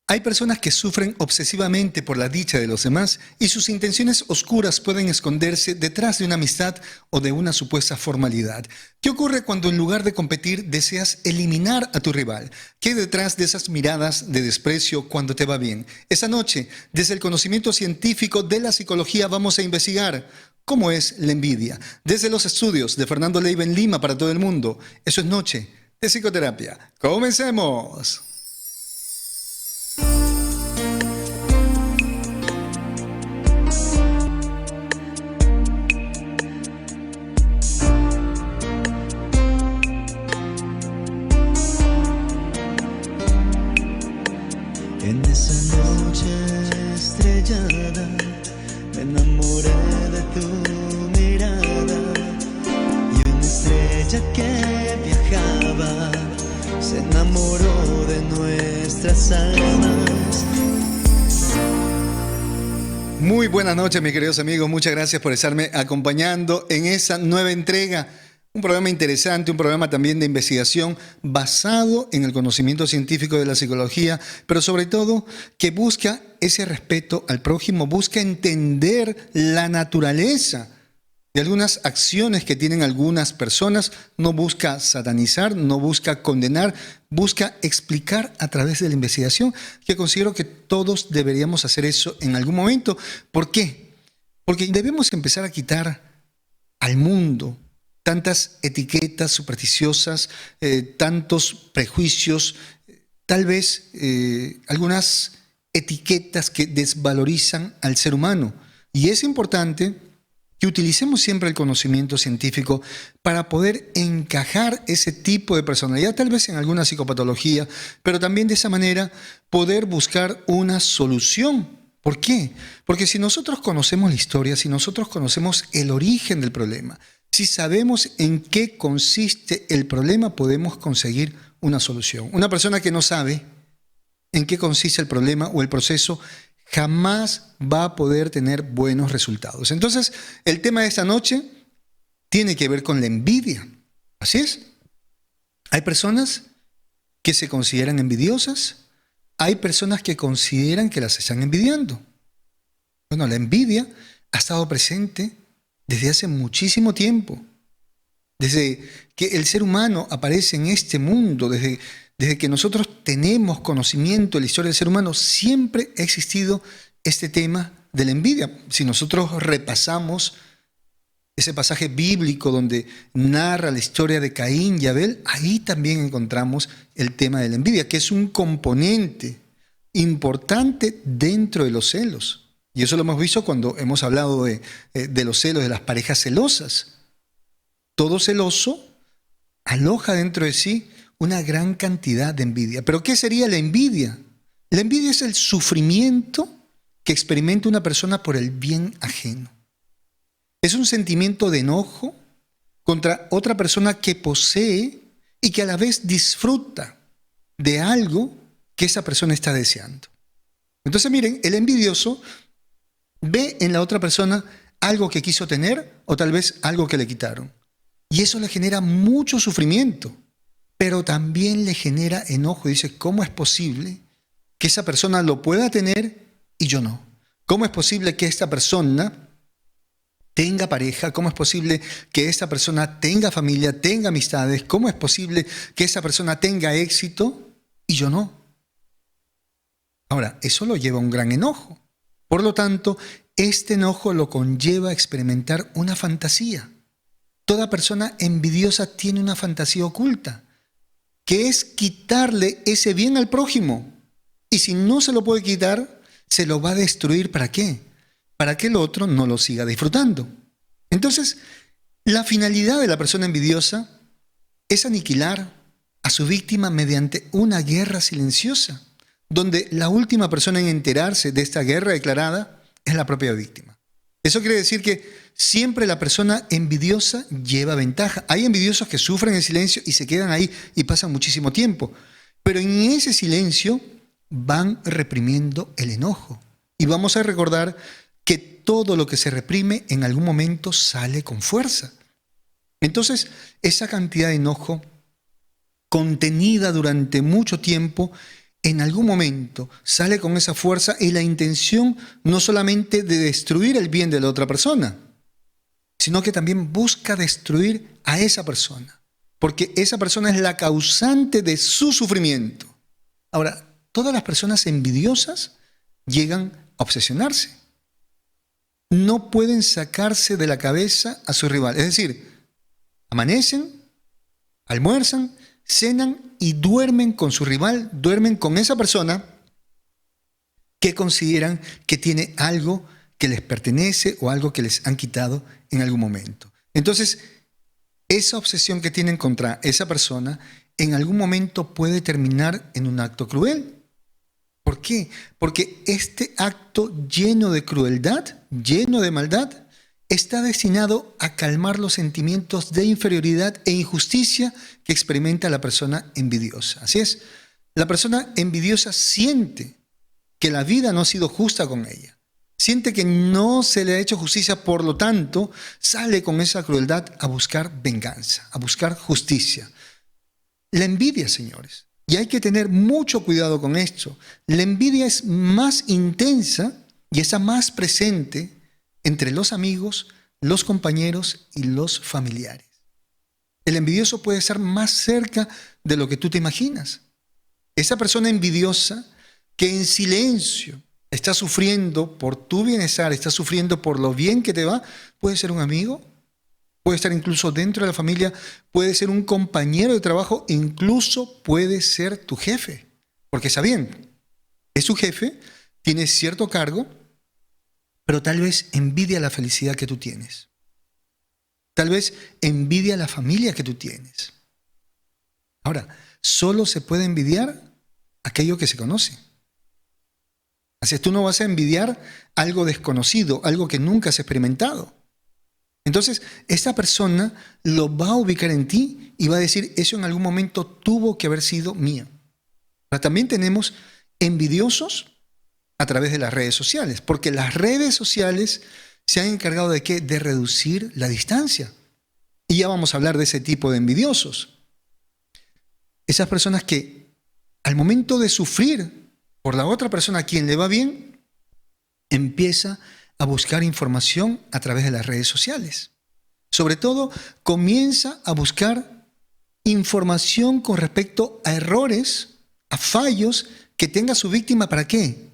Hay personas que sufren obsesivamente por la dicha de los demás y sus intenciones oscuras pueden esconderse detrás de una amistad o de una supuesta formalidad. ¿Qué ocurre cuando en lugar de competir deseas eliminar a tu rival? ¿Qué hay detrás de esas miradas de desprecio cuando te va bien? Esta noche, desde el conocimiento científico de la psicología, vamos a investigar cómo es la envidia. Desde los estudios de Fernando Leiva en Lima para todo el mundo. Eso es Noche de Psicoterapia. ¡Comencemos! En esa noche estrellada me enamoré de tu mirada y una estrella que viajaba se enamoró de nuestras almas. Muy buenas noches, mis queridos amigos. Muchas gracias por estarme acompañando en esa nueva entrega. Un programa interesante, un programa también de investigación basado en el conocimiento científico de la psicología, pero sobre todo que busca ese respeto al prójimo, busca entender la naturaleza de algunas acciones que tienen algunas personas, no busca satanizar, no busca condenar, busca explicar a través de la investigación, que considero que todos deberíamos hacer eso en algún momento. ¿Por qué? Porque debemos empezar a quitar al mundo tantas etiquetas supersticiosas, tantos prejuicios, tal vez algunas etiquetas que desvalorizan al ser humano. Y es importante que utilicemos siempre el conocimiento científico para poder encajar ese tipo de personalidad, tal vez en alguna psicopatología, pero también de esa manera poder buscar una solución. ¿Por qué? Porque si nosotros conocemos la historia, si nosotros conocemos el origen del problema, si sabemos en qué consiste el problema, podemos conseguir una solución. Una persona que no sabe en qué consiste el problema o el proceso jamás va a poder tener buenos resultados. Entonces, el tema de esta noche tiene que ver con la envidia. Así es. Hay personas que se consideran envidiosas, hay personas que consideran que las están envidiando. Bueno, la envidia ha estado presente desde hace muchísimo tiempo, desde que el ser humano aparece en este mundo, desde que nosotros tenemos conocimiento de la historia del ser humano, siempre ha existido este tema de la envidia. Si nosotros repasamos ese pasaje bíblico donde narra la historia de Caín y Abel, ahí también encontramos el tema de la envidia, que es un componente importante dentro de los celos. Y eso lo hemos visto cuando hemos hablado de los celos, de las parejas celosas. Todo celoso aloja dentro de sí una gran cantidad de envidia. ¿Pero qué sería la envidia? La envidia es el sufrimiento que experimenta una persona por el bien ajeno. Es un sentimiento de enojo contra otra persona que posee y que a la vez disfruta de algo que esa persona está deseando. Entonces miren, el envidioso ve en la otra persona algo que quiso tener o tal vez algo que le quitaron. Y eso le genera mucho sufrimiento, pero también le genera enojo. Dice, ¿cómo es posible que esa persona lo pueda tener y yo no? ¿Cómo es posible que esta persona tenga pareja? ¿Cómo es posible que esta persona tenga familia, tenga amistades? ¿Cómo es posible que esa persona tenga éxito y yo no? Ahora, eso lo lleva a un gran enojo. Por lo tanto, este enojo lo conlleva a experimentar una fantasía. Toda persona envidiosa tiene una fantasía oculta, que es quitarle ese bien al prójimo. Y si no se lo puede quitar, se lo va a destruir. ¿Para qué? Para que el otro no lo siga disfrutando. Entonces, la finalidad de la persona envidiosa es aniquilar a su víctima mediante una guerra silenciosa, donde la última persona en enterarse de esta guerra declarada es la propia víctima. Eso quiere decir que siempre la persona envidiosa lleva ventaja. Hay envidiosos que sufren en silencio y se quedan ahí y pasan muchísimo tiempo. Pero en ese silencio van reprimiendo el enojo. Y vamos a recordar que todo lo que se reprime en algún momento sale con fuerza. Entonces, esa cantidad de enojo contenida durante mucho tiempo en algún momento sale con esa fuerza y la intención no solamente de destruir el bien de la otra persona, sino que también busca destruir a esa persona, porque esa persona es la causante de su sufrimiento. Ahora, todas las personas envidiosas llegan a obsesionarse. No pueden sacarse de la cabeza a su rival. Es decir, amanecen, almuerzan, cenan y duermen con su rival, duermen con esa persona que consideran que tiene algo que les pertenece o algo que les han quitado en algún momento. Entonces, esa obsesión que tienen contra esa persona en algún momento puede terminar en un acto cruel. ¿Por qué? Porque este acto lleno de crueldad, lleno de maldad, está destinado a calmar los sentimientos de inferioridad e injusticia que experimenta la persona envidiosa. Así es, la persona envidiosa siente que la vida no ha sido justa con ella. Siente que no se le ha hecho justicia, por lo tanto, sale con esa crueldad a buscar venganza, a buscar justicia. La envidia, señores, y hay que tener mucho cuidado con esto. La envidia es más intensa y está más presente entre los amigos, los compañeros y los familiares. El envidioso puede estar más cerca de lo que tú te imaginas. Esa persona envidiosa que en silencio está sufriendo por tu bienestar, está sufriendo por lo bien que te va, puede ser un amigo, puede estar incluso dentro de la familia, puede ser un compañero de trabajo, incluso puede ser tu jefe. Porque está bien, es tu jefe, tiene cierto cargo, pero tal vez envidia la felicidad que tú tienes. Tal vez envidia la familia que tú tienes. Ahora, solo se puede envidiar aquello que se conoce. Así es, tú no vas a envidiar algo desconocido, algo que nunca has experimentado. Entonces, esta persona lo va a ubicar en ti y va a decir, eso en algún momento tuvo que haber sido mío. Pero también tenemos envidiosos a través de las redes sociales, porque las redes sociales se han encargado de ¿qué? De reducir la distancia. Y ya vamos a hablar de ese tipo de envidiosos. Esas personas que al momento de sufrir por la otra persona a quien le va bien, empieza a buscar información a través de las redes sociales. Sobre todo, comienza a buscar información con respecto a errores, a fallos que tenga su víctima. ¿Para qué?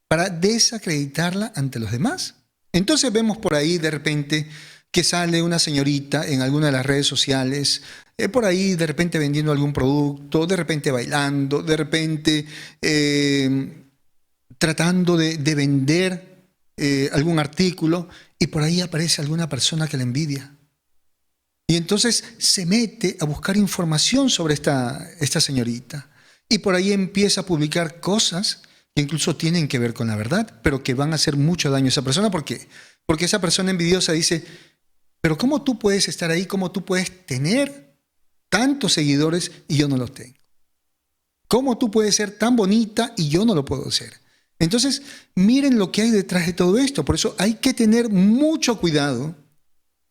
Para desacreditarla ante los demás. Entonces vemos por ahí de repente que sale una señorita en alguna de las redes sociales, por ahí de repente vendiendo algún producto, de repente bailando, de repente tratando de vender algún artículo, y por ahí aparece alguna persona que la envidia. Y entonces se mete a buscar información sobre esta señorita. Y por ahí empieza a publicar cosas que incluso tienen que ver con la verdad, pero que van a hacer mucho daño a esa persona. ¿Por qué? Porque esa persona envidiosa dice, pero ¿cómo tú puedes estar ahí? ¿Cómo tú puedes tener tantos seguidores y yo no los tengo? ¿Cómo tú puedes ser tan bonita y yo no lo puedo ser? Entonces, miren lo que hay detrás de todo esto. Por eso hay que tener mucho cuidado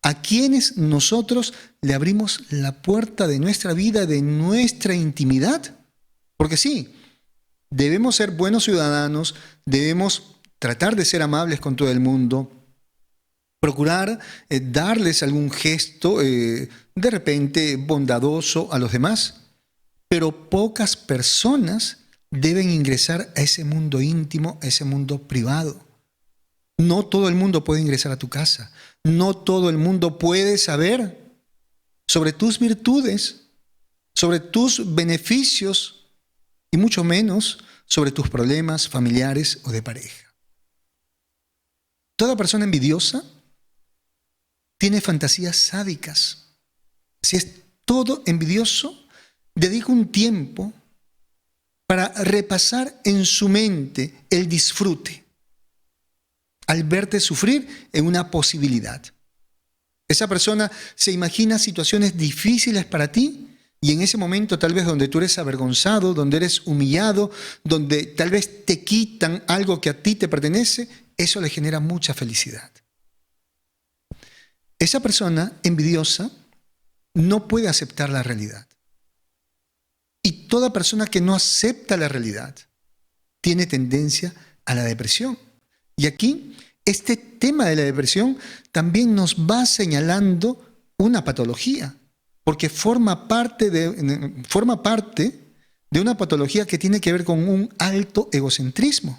a quienes nosotros le abrimos la puerta de nuestra vida, de nuestra intimidad. Porque sí, debemos ser buenos ciudadanos, debemos tratar de ser amables con todo el mundo, procurar darles algún gesto de repente bondadoso a los demás, pero pocas personas deben ingresar a ese mundo íntimo, a ese mundo privado. No todo el mundo puede ingresar a tu casa, no todo el mundo puede saber sobre tus virtudes, sobre tus beneficios y mucho menos sobre tus problemas familiares o de pareja. Toda persona envidiosa tiene fantasías sádicas. Así es, todo envidioso dedica un tiempo para repasar en su mente el disfrute al verte sufrir en una posibilidad. Esa persona se imagina situaciones difíciles para ti y en ese momento tal vez donde tú eres avergonzado, donde eres humillado, donde tal vez te quitan algo que a ti te pertenece, eso le genera mucha felicidad. Esa persona envidiosa no puede aceptar la realidad. Y toda persona que no acepta la realidad tiene tendencia a la depresión. Y aquí, este tema de la depresión también nos va señalando una patología, porque forma parte de una patología que tiene que ver con un alto egocentrismo.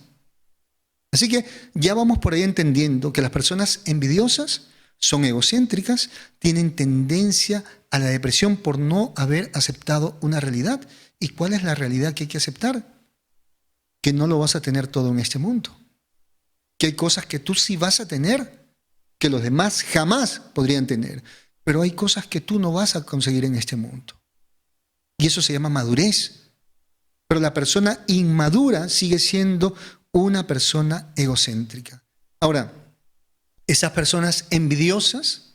Así que ya vamos por ahí entendiendo que las personas envidiosas son egocéntricas, tienen tendencia a la depresión por no haber aceptado una realidad. ¿Y cuál es la realidad que hay que aceptar? Que no lo vas a tener todo en este mundo. Que hay cosas que tú sí vas a tener, que los demás jamás podrían tener. Pero hay cosas que tú no vas a conseguir en este mundo. Y eso se llama madurez. Pero la persona inmadura sigue siendo una persona egocéntrica. Ahora, esas personas envidiosas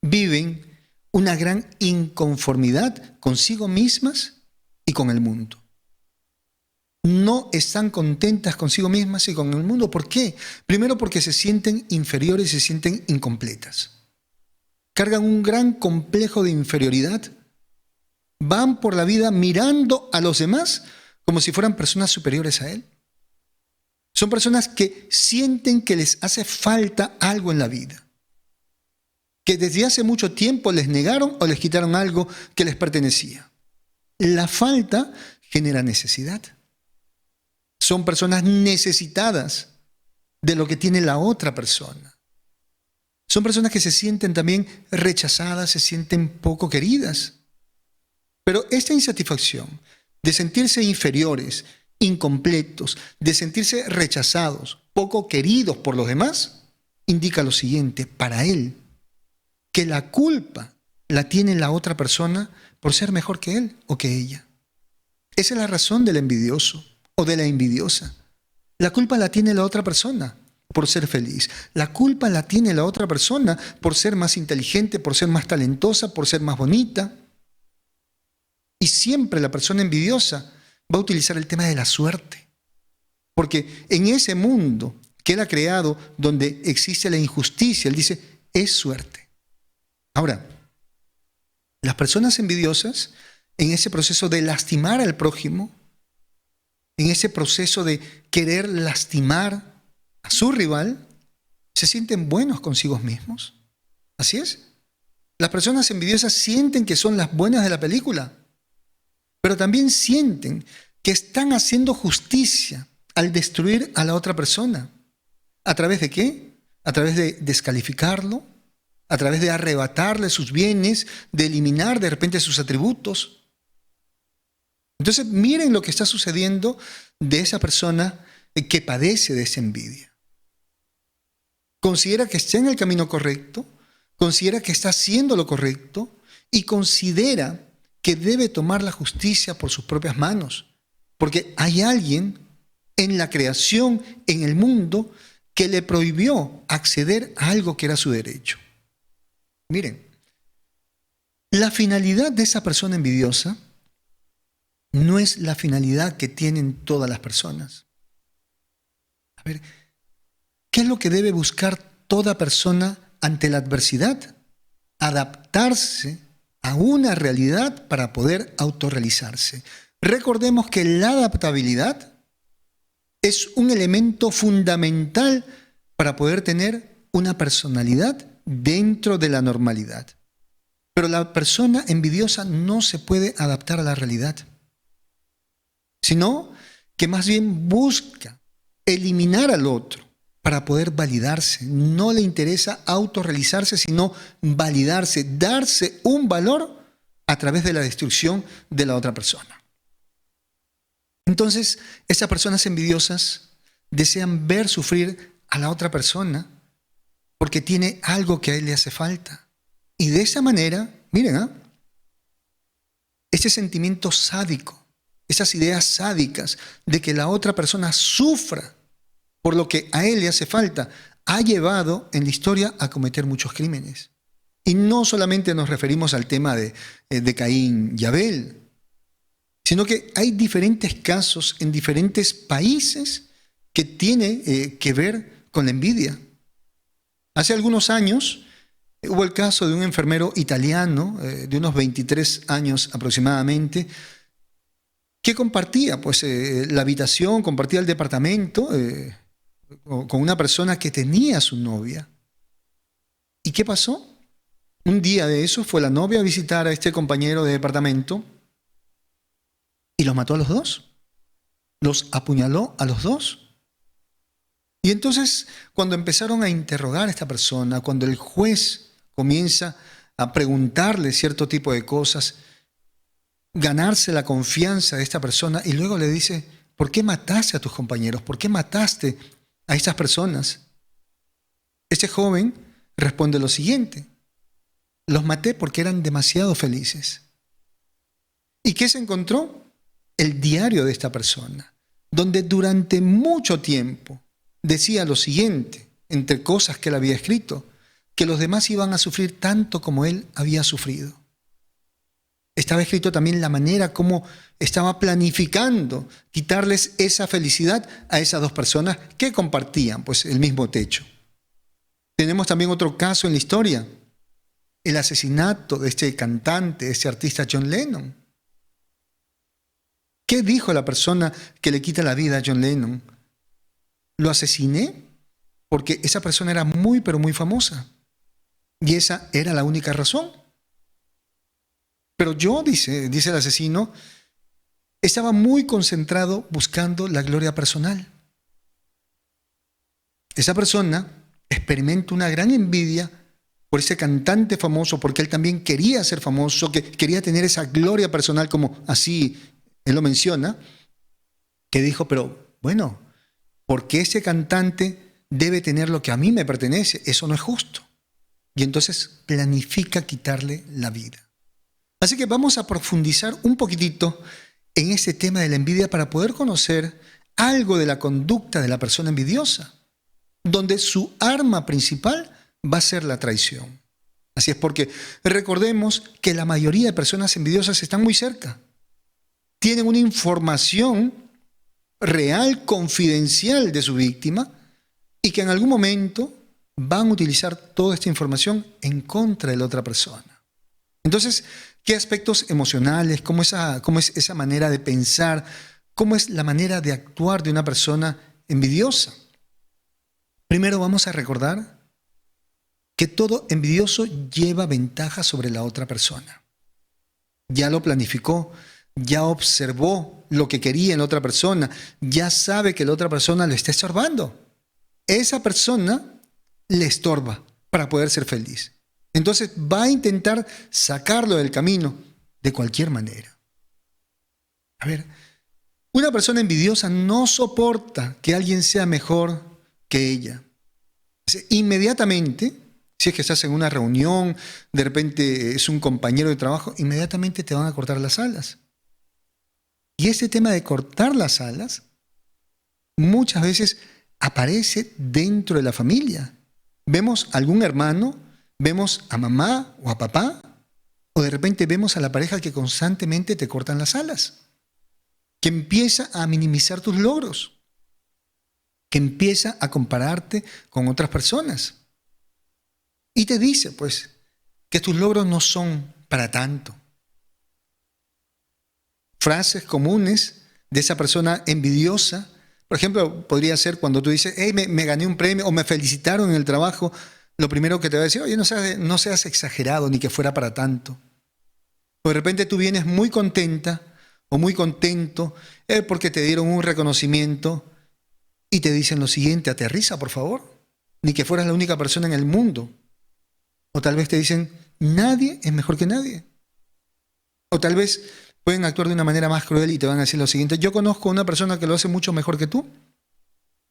viven una gran inconformidad consigo mismas y con el mundo. No están contentas consigo mismas y con el mundo. ¿Por qué? Primero porque se sienten inferiores, se sienten incompletas. Cargan un gran complejo de inferioridad. Van por la vida mirando a los demás como si fueran personas superiores a él. Son personas que sienten que les hace falta algo en la vida, que desde hace mucho tiempo les negaron o les quitaron algo que les pertenecía. La falta genera necesidad. Son personas necesitadas de lo que tiene la otra persona. Son personas que se sienten también rechazadas, se sienten poco queridas. Pero esta insatisfacción de sentirse inferiores, incompletos, de sentirse rechazados, poco queridos por los demás, indica lo siguiente, para él, que la culpa la tiene la otra persona por ser mejor que él o que ella. Esa es la razón del envidioso o de la envidiosa. La culpa la tiene la otra persona por ser feliz. La culpa la tiene la otra persona por ser más inteligente, por ser más talentosa, por ser más bonita. Y siempre la persona envidiosa va a utilizar el tema de la suerte. Porque en ese mundo que él ha creado, donde existe la injusticia, él dice, es suerte. Ahora, las personas envidiosas, en ese proceso de lastimar al prójimo, en ese proceso de querer lastimar a su rival, se sienten buenos consigo mismos. Así es. Las personas envidiosas sienten que son las buenas de la película, pero también sienten que están haciendo justicia al destruir a la otra persona. ¿A través de qué? A través de descalificarlo, a través de arrebatarle sus bienes, de eliminar de repente sus atributos. Entonces, miren lo que está sucediendo de esa persona que padece de esa envidia. Considera que está en el camino correcto, considera que está haciendo lo correcto y considera que debe tomar la justicia por sus propias manos, porque hay alguien en la creación, en el mundo, que le prohibió acceder a algo que era su derecho. Miren, la finalidad de esa persona envidiosa no es la finalidad que tienen todas las personas. A ver, ¿qué es lo que debe buscar toda persona ante la adversidad? Adaptarse a una realidad para poder autorrealizarse. Recordemos que la adaptabilidad es un elemento fundamental para poder tener una personalidad dentro de la normalidad. Pero la persona envidiosa no se puede adaptar a la realidad, sino que más bien busca eliminar al otro para poder validarse. No le interesa autorrealizarse, sino validarse, darse un valor a través de la destrucción de la otra persona. Entonces, esas personas envidiosas desean ver sufrir a la otra persona porque tiene algo que a él le hace falta. Y de esa manera, miren, ese sentimiento sádico, esas ideas sádicas de que la otra persona sufra por lo que a él le hace falta, ha llevado en la historia a cometer muchos crímenes. Y no solamente nos referimos al tema de Caín y Abel, sino que hay diferentes casos en diferentes países que tiene que ver con la envidia. Hace algunos años hubo el caso de un enfermero italiano de unos 23 años aproximadamente, ¿Qué compartía? Pues la habitación, compartía el departamento con una persona que tenía a su novia. ¿Y qué pasó? Un día de eso fue la novia a visitar a este compañero de departamento y los mató a los dos. Los apuñaló a los dos. Y entonces, cuando empezaron a interrogar a esta persona, cuando el juez comienza a preguntarle cierto tipo de cosas, ganarse la confianza de esta persona, y luego le dice, ¿por qué mataste a tus compañeros? ¿Por qué mataste a estas personas? Ese joven responde lo siguiente: los maté porque eran demasiado felices. ¿Y qué se encontró? El diario de esta persona, donde durante mucho tiempo decía lo siguiente, entre cosas que él había escrito, que los demás iban a sufrir tanto como él había sufrido. Estaba escrito también la manera como estaba planificando quitarles esa felicidad a esas dos personas que compartían pues el mismo techo. Tenemos también otro caso en la historia, el asesinato de este cantante, de este artista John Lennon. ¿Qué dijo la persona que le quita la vida a John Lennon? Lo asesiné porque esa persona era muy, pero muy famosa. Y esa era la única razón. Pero yo, dice el asesino, estaba muy concentrado buscando la gloria personal. Esa persona experimenta una gran envidia por ese cantante famoso, porque él también quería ser famoso, que quería tener esa gloria personal, como así él lo menciona, que dijo, pero bueno, ¿por qué ese cantante debe tener lo que a mí me pertenece? Eso no es justo. Y entonces planifica quitarle la vida. Así que vamos a profundizar un poquitito en este tema de la envidia para poder conocer algo de la conducta de la persona envidiosa, donde su arma principal va a ser la traición. Así es, porque recordemos que la mayoría de personas envidiosas están muy cerca. Tienen una información real, confidencial de su víctima y que en algún momento van a utilizar toda esta información en contra de la otra persona. Entonces, ¿qué aspectos emocionales, cómo es esa manera de pensar, cómo es la manera de actuar de una persona envidiosa? Primero vamos a recordar que todo envidioso lleva ventaja sobre la otra persona. Ya lo planificó, ya observó lo que quería en la otra persona, ya sabe que la otra persona le está estorbando. Esa persona le estorba para poder ser feliz. Entonces va a intentar sacarlo del camino de cualquier manera. A ver, una persona envidiosa no soporta que alguien sea mejor que ella. Inmediatamente, si es que estás en una reunión, de repente es un compañero de trabajo, inmediatamente te van a cortar las alas. Y ese tema de cortar las alas muchas veces aparece dentro de la familia. Vemos a algún hermano, vemos a mamá o a papá, o de repente vemos a la pareja que constantemente te cortan las alas, que empieza a minimizar tus logros, que empieza a compararte con otras personas. Y te dice, pues, que tus logros no son para tanto. Frases comunes de esa persona envidiosa, por ejemplo, podría ser cuando tú dices, hey, me gané un premio o me felicitaron en el trabajo, lo primero que te va a decir, oye, no seas exagerado ni que fuera para tanto. O de repente tú vienes muy contenta o muy contento porque te dieron un reconocimiento y te dicen lo siguiente, aterriza por favor, ni que fueras la única persona en el mundo. O tal vez te dicen, nadie es mejor que nadie. O tal vez pueden actuar de una manera más cruel y te van a decir lo siguiente, yo conozco a una persona que lo hace mucho mejor que tú.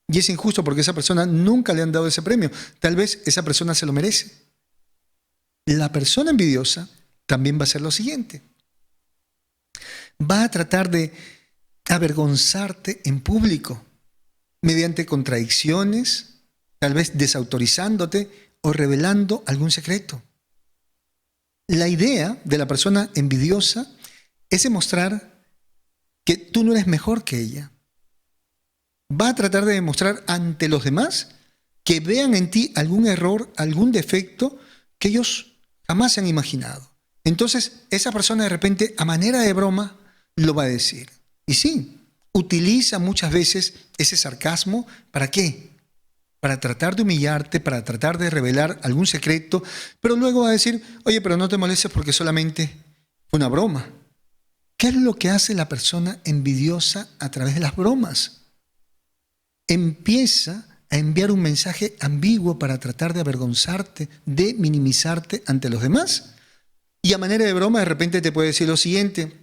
Y es injusto porque a esa persona nunca le han dado ese premio. Tal vez esa persona se lo merece. La persona envidiosa también va a hacer lo siguiente. Va a tratar de avergonzarte en público, mediante contradicciones, tal vez desautorizándote o revelando algún secreto. La idea de la persona envidiosa es demostrar que tú no eres mejor que ella. Va a tratar de demostrar ante los demás que vean en ti algún error, algún defecto que ellos jamás se han imaginado. Entonces, esa persona de repente, a manera de broma, lo va a decir. Y sí, utiliza muchas veces ese sarcasmo. ¿Para qué? Para tratar de humillarte, para tratar de revelar algún secreto, pero luego va a decir, oye, pero no te molestes porque solamente fue una broma. ¿Qué es lo que hace la persona envidiosa a través de las bromas? Empieza a enviar un mensaje ambiguo para tratar de avergonzarte, de minimizarte ante los demás. Y a manera de broma, de repente te puede decir lo siguiente,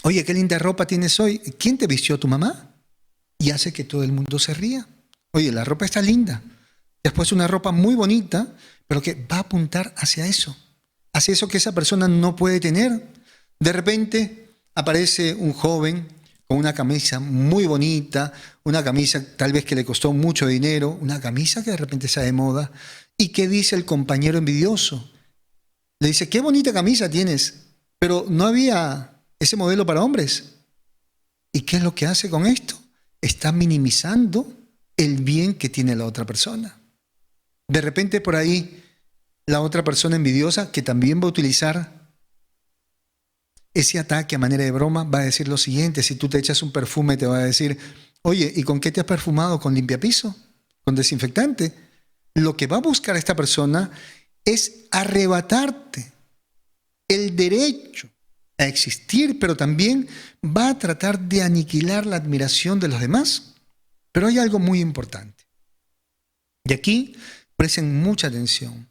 oye, qué linda ropa tienes hoy. ¿Quién te vistió, tu mamá? Y hace que todo el mundo se ría. Oye, la ropa está linda. Después una ropa muy bonita, pero que va a apuntar hacia eso que esa persona no puede tener. De repente aparece un joven con una camisa muy bonita, una camisa tal vez que le costó mucho dinero, una camisa que de repente está de moda. ¿Y qué dice el compañero envidioso? Le dice, qué bonita camisa tienes, pero no había ese modelo para hombres. ¿Y qué es lo que hace con esto? Está minimizando el bien que tiene la otra persona. De repente por ahí la otra persona envidiosa, que también va a utilizar ese ataque a manera de broma, va a decir lo siguiente: si tú te echas un perfume, te va a decir, oye, ¿y con qué te has perfumado? ¿Con limpiapiso? ¿Con desinfectante? Lo que va a buscar esta persona es arrebatarte el derecho a existir, pero también va a tratar de aniquilar la admiración de los demás. Pero hay algo muy importante. Y aquí presten mucha atención.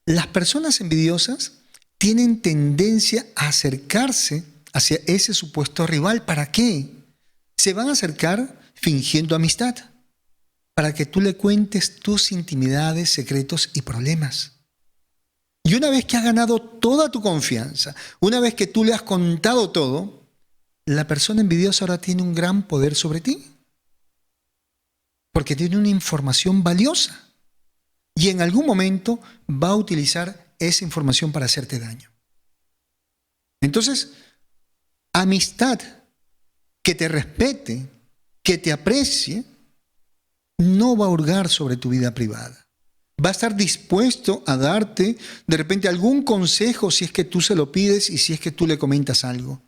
Las personas envidiosas tienen tendencia a acercarse hacia ese supuesto rival. ¿Para qué? Se van a acercar fingiendo amistad, para que tú le cuentes tus intimidades, secretos y problemas. Y una vez que has ganado toda tu confianza, una vez que tú le has contado todo, la persona envidiosa ahora tiene un gran poder sobre ti, porque tiene una información valiosa y en algún momento va a utilizar esa información para hacerte daño. Entonces, amistad que te respete, que te aprecie, no va a hurgar sobre tu vida privada. Va a estar dispuesto a darte de repente algún consejo si es que tú se lo pides y si es que tú le comentas algo.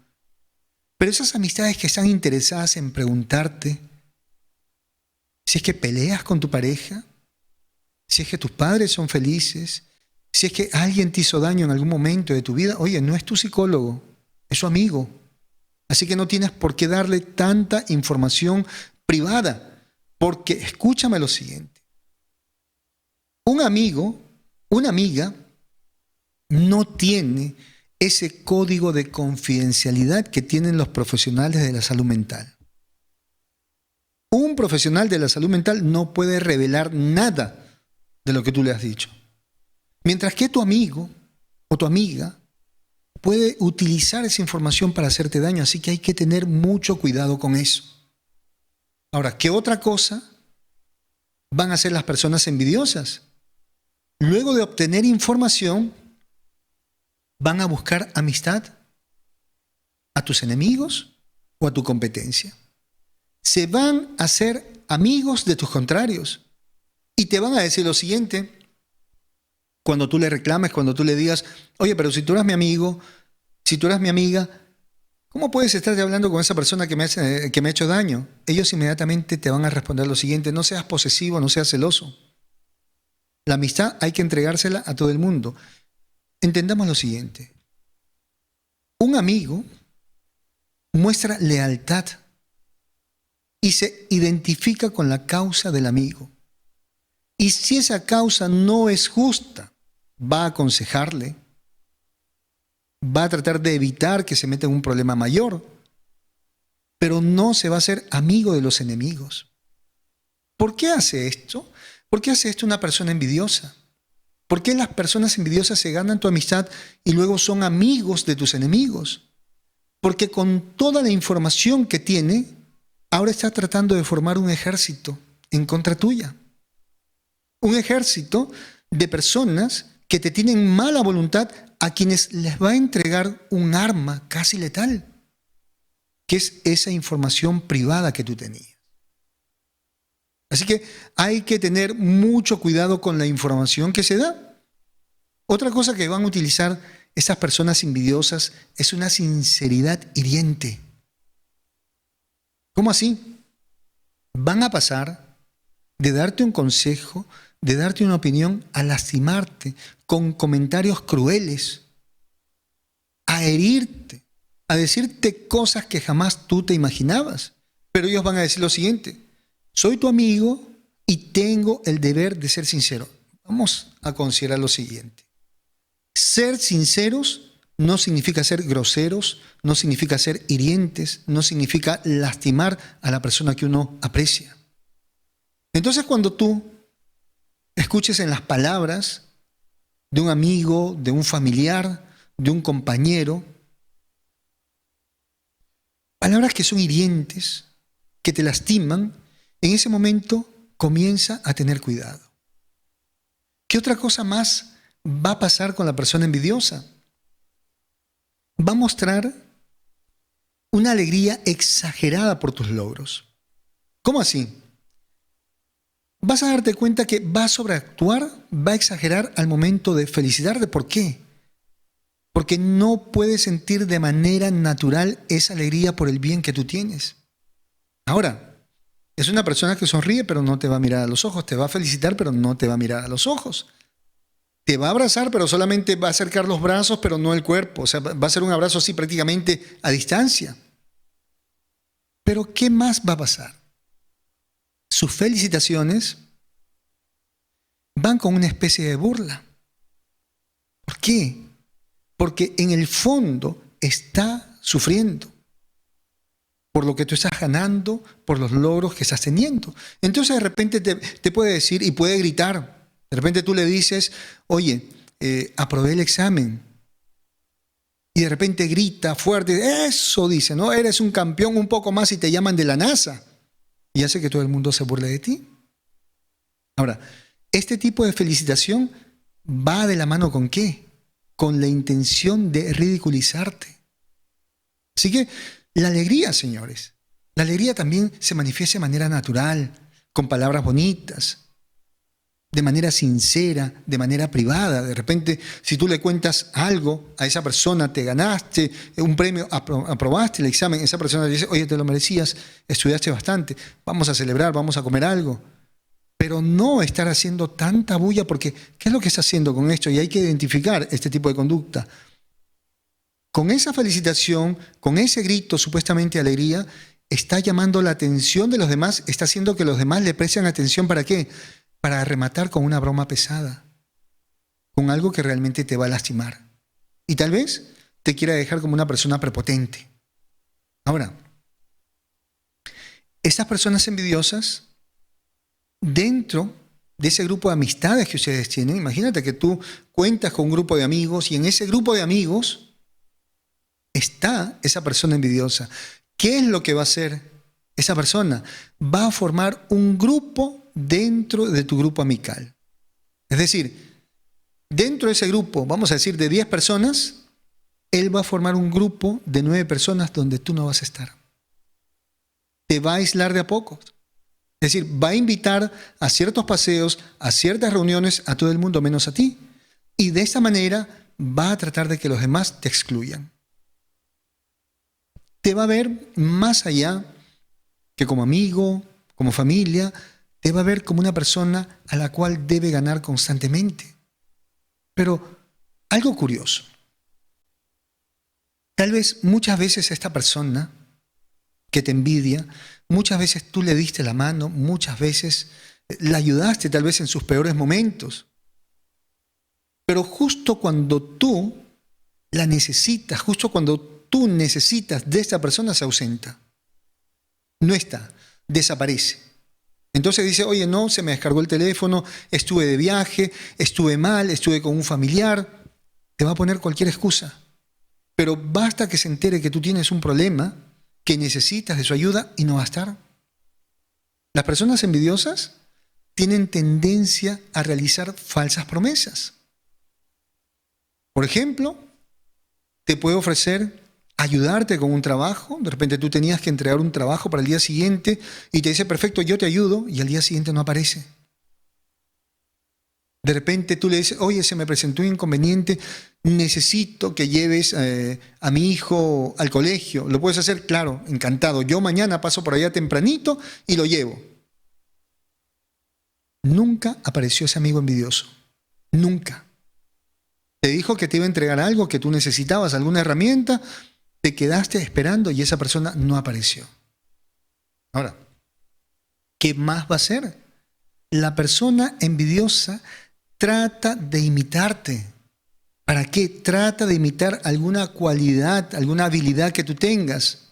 Pero esas amistades que están interesadas en preguntarte si es que peleas con tu pareja, si es que tus padres son felices, si es que alguien te hizo daño en algún momento de tu vida, oye, no es tu psicólogo, es su amigo. Así que no tienes por qué darle tanta información privada, porque escúchame lo siguiente. Un amigo, una amiga, no tiene ese código de confidencialidad que tienen los profesionales de la salud mental. Un profesional de la salud mental no puede revelar nada de lo que tú le has dicho. Mientras que tu amigo o tu amiga puede utilizar esa información para hacerte daño, así que hay que tener mucho cuidado con eso. Ahora, ¿qué otra cosa van a hacer las personas envidiosas? Luego de obtener información, van a buscar amistad a tus enemigos o a tu competencia. Se van a hacer amigos de tus contrarios y te van a decir lo siguiente cuando tú le reclames, cuando tú le digas, oye, pero si tú eres mi amigo, si tú eres mi amiga, ¿cómo puedes estar hablando con esa persona que me ha hecho daño? Ellos inmediatamente te van a responder lo siguiente: no seas posesivo, no seas celoso. La amistad hay que entregársela a todo el mundo. Entendamos lo siguiente: un amigo muestra lealtad y se identifica con la causa del amigo. Y si esa causa no es justa, va a aconsejarle, va a tratar de evitar que se meta en un problema mayor, pero no se va a hacer amigo de los enemigos. ¿Por qué hace esto? ¿Por qué hace esto una persona envidiosa? ¿Por qué las personas envidiosas se ganan tu amistad y luego son amigos de tus enemigos? Porque con toda la información que tiene, ahora está tratando de formar un ejército en contra tuya. Un ejército de personas que te tienen mala voluntad, a quienes les va a entregar un arma casi letal, que es esa información privada que tú tenías. Así que hay que tener mucho cuidado con la información que se da. Otra cosa que van a utilizar estas personas envidiosas es una sinceridad hiriente. ¿Cómo así? Van a pasar de darte un consejo, de darte una opinión, a lastimarte con comentarios crueles, a herirte, a decirte cosas que jamás tú te imaginabas. Pero ellos van a decir lo siguiente: soy tu amigo y tengo el deber de ser sincero. Vamos a considerar lo siguiente. Ser sinceros no significa ser groseros, no significa ser hirientes, no significa lastimar a la persona que uno aprecia. Entonces, cuando tú escuches en las palabras de un amigo, de un familiar, de un compañero, palabras que son hirientes, que te lastiman, en ese momento comienza a tener cuidado. ¿Qué otra cosa más va a pasar con la persona envidiosa? Va a mostrar una alegría exagerada por tus logros. ¿Cómo así? Vas a darte cuenta que va a sobreactuar, va a exagerar al momento de felicitarte. ¿Por qué? Porque no puedes sentir de manera natural esa alegría por el bien que tú tienes. Ahora, es una persona que sonríe, pero no te va a mirar a los ojos. Te va a felicitar, pero no te va a mirar a los ojos. Te va a abrazar, pero solamente va a acercar los brazos, pero no el cuerpo. O sea, va a ser un abrazo así prácticamente a distancia. Pero ¿qué más va a pasar? Sus felicitaciones van con una especie de burla. ¿Por qué? Porque en el fondo está sufriendo por lo que tú estás ganando, por los logros que estás teniendo. Entonces de repente te puede decir y puede gritar. De repente tú le dices: oye, aprobé el examen. Y de repente grita fuerte: eso, dice, ¿no? Eres un campeón, un poco más, y te llaman de la NASA. Y hace que todo el mundo se burle de ti. Ahora, este tipo de felicitación va de la mano ¿con qué? Con la intención de ridiculizarte. Así que la alegría, señores, la alegría también se manifiesta de manera natural, con palabras bonitas, de manera sincera, de manera privada. De repente, si tú le cuentas algo a esa persona, te ganaste un premio, aprobaste el examen, esa persona te dice: oye, te lo merecías, estudiaste bastante, vamos a celebrar, vamos a comer algo. Pero no estar haciendo tanta bulla, porque ¿qué es lo que está haciendo con esto? Y hay que identificar este tipo de conducta. Con esa felicitación, con ese grito supuestamente de alegría, está llamando la atención de los demás, está haciendo que los demás le presten atención. ¿Para qué? Para rematar con una broma pesada, con algo que realmente te va a lastimar. Y tal vez te quiera dejar como una persona prepotente. Ahora, estas personas envidiosas, dentro de ese grupo de amistades que ustedes tienen, imagínate que tú cuentas con un grupo de amigos y en ese grupo de amigos está esa persona envidiosa. ¿Qué es lo que va a hacer esa persona? Va a formar un grupo dentro de tu grupo amical. Es decir, dentro de ese grupo, vamos a decir de 10 personas, él va a formar un grupo de 9 personas donde tú no vas a estar. Te va a aislar de a poco. Es decir, va a invitar a ciertos paseos, a ciertas reuniones, a todo el mundo menos a ti. Y de esta manera va a tratar de que los demás te excluyan. Te va a ver más allá que como amigo, como familia, te va a ver como una persona a la cual debe ganar constantemente. Pero algo curioso. Tal vez muchas veces esta persona que te envidia, muchas veces tú le diste la mano, muchas veces la ayudaste tal vez en sus peores momentos. Pero justo cuando tú la necesitas, justo cuando tú necesitas de esta persona, se ausenta. No está, desaparece. Entonces dice: oye, no, se me descargó el teléfono, estuve de viaje, estuve mal, estuve con un familiar. Te va a poner cualquier excusa. Pero basta que se entere que tú tienes un problema, que necesitas de su ayuda y no va a estar. Las personas envidiosas tienen tendencia a realizar falsas promesas. Por ejemplo, te puede ofrecer ayudarte con un trabajo. De repente tú tenías que entregar un trabajo para el día siguiente y te dice: perfecto, yo te ayudo, y al día siguiente no aparece. De repente tú le dices, oye, se me presentó un inconveniente, necesito que lleves a mi hijo al colegio. ¿Lo puedes hacer? Claro, encantado. Yo mañana paso por allá tempranito y lo llevo. Nunca apareció ese amigo envidioso. Nunca. Te dijo que te iba a entregar algo, que tú necesitabas, alguna herramienta, te quedaste esperando y esa persona no apareció. Ahora, ¿qué más va a hacer? La persona envidiosa trata de imitarte. ¿Para qué? Trata de imitar alguna cualidad, alguna habilidad que tú tengas,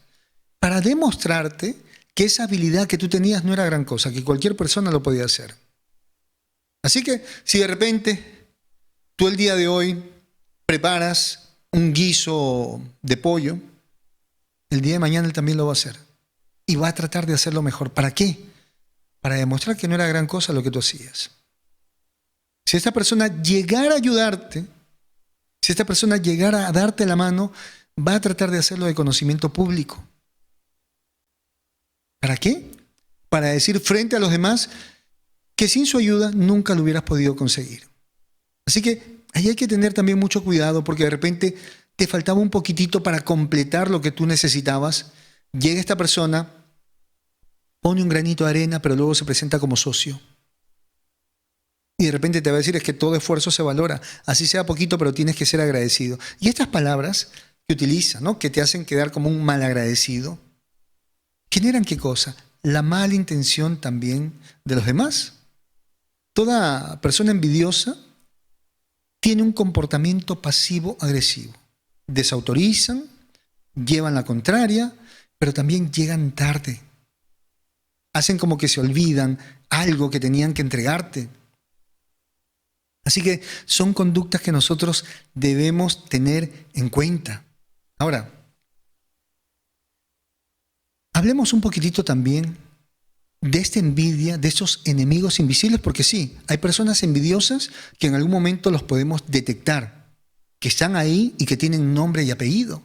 para demostrarte que esa habilidad que tú tenías no era gran cosa, que cualquier persona lo podía hacer. Así que si de repente tú el día de hoy preparas un guiso de pollo, el día de mañana él también lo va a hacer. Y va a tratar de hacerlo mejor. ¿Para qué? Para demostrar que no era gran cosa lo que tú hacías. Si esta persona llegara a ayudarte, si esta persona llegara a darte la mano, va a tratar de hacerlo de conocimiento público. ¿Para qué? Para decir frente a los demás que sin su ayuda nunca lo hubieras podido conseguir. Así que ahí hay que tener también mucho cuidado porque de repente te faltaba un poquitito para completar lo que tú necesitabas. Llega esta persona, pone un granito de arena, pero luego se presenta como socio. Y de repente te va a decir es que todo esfuerzo se valora, así sea poquito, pero tienes que ser agradecido. Y estas palabras que utiliza, ¿no?, que te hacen quedar como un malagradecido, ¿generan qué cosa? La mala intención también de los demás. Toda persona envidiosa tiene un comportamiento pasivo-agresivo. Desautorizan, llevan la contraria, pero también llegan tarde. Hacen como que se olvidan algo que tenían que entregarte. Así que son conductas que nosotros debemos tener en cuenta. Ahora, hablemos un poquitito también de esta envidia, de esos enemigos invisibles, porque sí, hay personas envidiosas que en algún momento los podemos detectar, que están ahí y que tienen nombre y apellido.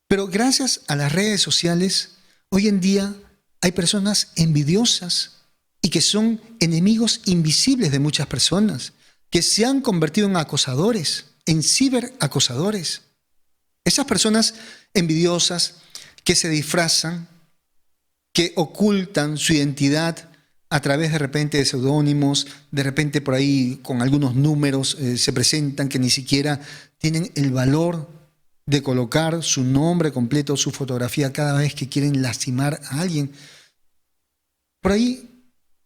Pero gracias a las redes sociales, hoy en día hay personas envidiosas y que son enemigos invisibles de muchas personas, que se han convertido en acosadores, en ciberacosadores. Esas personas envidiosas que se disfrazan, que ocultan su identidad a través de repente de seudónimos, de repente por ahí con algunos números se presentan que ni siquiera tienen el valor de colocar su nombre completo, su fotografía cada vez que quieren lastimar a alguien. Por ahí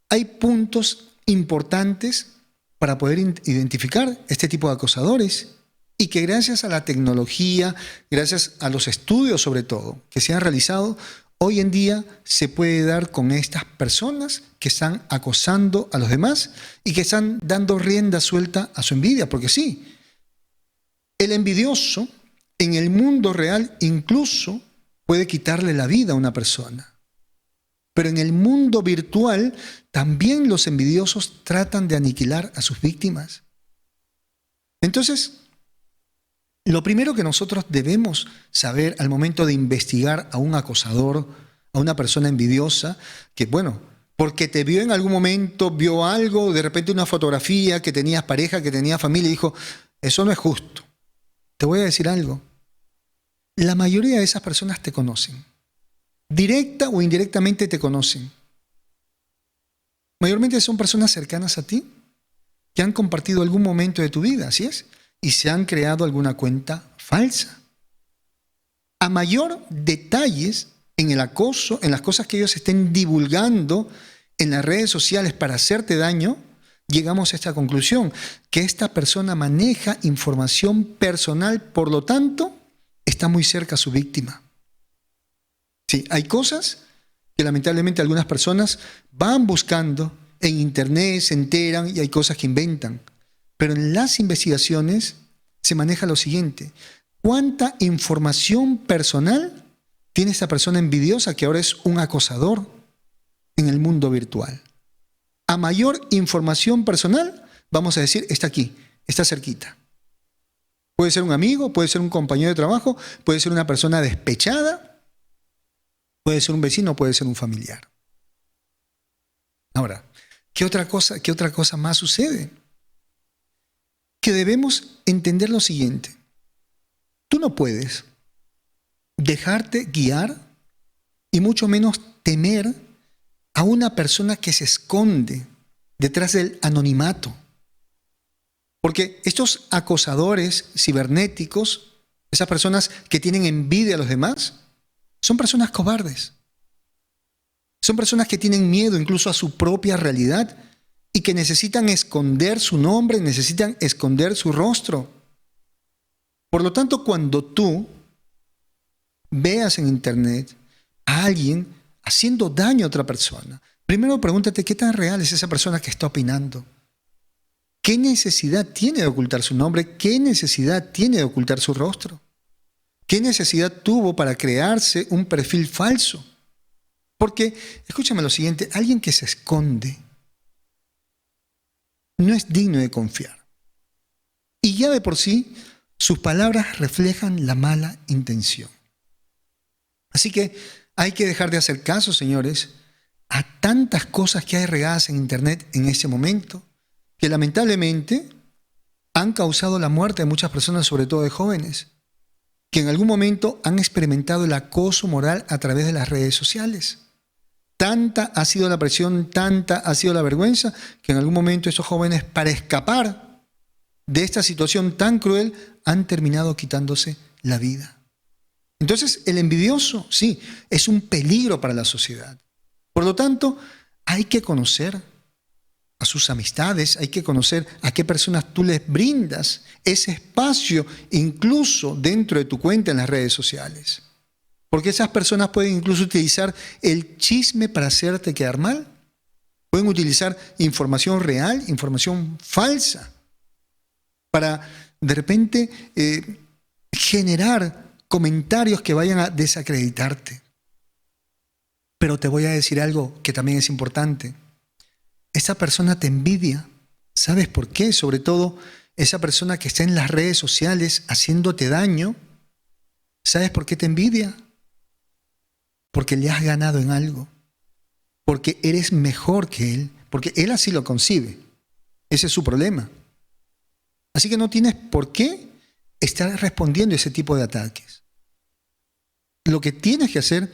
hay puntos importantes para poder identificar este tipo de acosadores y que gracias a la tecnología, gracias a los estudios sobre todo que se han realizado, hoy en día se puede dar con estas personas que están acosando a los demás y que están dando rienda suelta a su envidia, porque sí, el envidioso en el mundo real incluso puede quitarle la vida a una persona. Pero en el mundo virtual también los envidiosos tratan de aniquilar a sus víctimas. Entonces, lo primero que nosotros debemos saber al momento de investigar a un acosador, a una persona envidiosa, que bueno, porque te vio en algún momento, vio algo, de repente una fotografía, que tenías pareja, que tenías familia, y dijo, eso no es justo. Te voy a decir algo. La mayoría de esas personas te conocen. Directa o indirectamente te conocen. Mayormente son personas cercanas a ti que han compartido algún momento de tu vida, ¿así es? Y se han creado alguna cuenta falsa. A mayor detalles en el acoso, en las cosas que ellos estén divulgando en las redes sociales para hacerte daño, llegamos a esta conclusión, que esta persona maneja información personal, por lo tanto, está muy cerca a su víctima. Sí, hay cosas que lamentablemente algunas personas van buscando en internet, se enteran y hay cosas que inventan. Pero en las investigaciones se maneja lo siguiente. ¿Cuánta información personal tiene esta persona envidiosa que ahora es un acosador en el mundo virtual? A mayor información personal, vamos a decir, está aquí, está cerquita. Puede ser un amigo, puede ser un compañero de trabajo, puede ser una persona despechada, puede ser un vecino, puede ser un familiar. Ahora, ¿qué otra cosa más sucede? que debemos entender lo siguiente. Tú no puedes dejarte guiar y mucho menos temer a una persona que se esconde detrás del anonimato. Porque estos acosadores cibernéticos, esas personas que tienen envidia a los demás, son personas cobardes. Son personas que tienen miedo incluso a su propia realidad y que necesitan esconder su nombre, necesitan esconder su rostro. Por lo tanto, cuando tú veas en internet a alguien haciendo daño a otra persona, primero pregúntate qué tan real es esa persona que está opinando. ¿Qué necesidad tiene de ocultar su nombre? ¿Qué necesidad tiene de ocultar su rostro? ¿Qué necesidad tuvo para crearse un perfil falso? Porque, escúchame lo siguiente, alguien que se esconde no es digno de confiar. Y ya de por sí, sus palabras reflejan la mala intención. Así que hay que dejar de hacer caso, señores, a tantas cosas que hay regadas en internet en este momento, que lamentablemente han causado la muerte de muchas personas, sobre todo de jóvenes, que en algún momento han experimentado el acoso moral a través de las redes sociales. Tanta ha sido la presión, tanta ha sido la vergüenza, que en algún momento esos jóvenes, para escapar de esta situación tan cruel, han terminado quitándose la vida. Entonces, el envidioso, sí, es un peligro para la sociedad. Por lo tanto, hay que conocer a sus amistades, hay que conocer a qué personas tú les brindas ese espacio, incluso dentro de tu cuenta en las redes sociales. Porque esas personas pueden incluso utilizar el chisme para hacerte quedar mal. Pueden utilizar información real, información falsa, para de repente generar comentarios que vayan a desacreditarte. Pero te voy a decir algo que también es importante. Esa persona te envidia. ¿Sabes por qué? Sobre todo esa persona que está en las redes sociales haciéndote daño. ¿Sabes por qué te envidia? Porque le has ganado en algo. Porque eres mejor que él. Porque él así lo concibe. Ese es su problema. Así que no tienes por qué estar respondiendo a ese tipo de ataques. Lo que tienes que hacer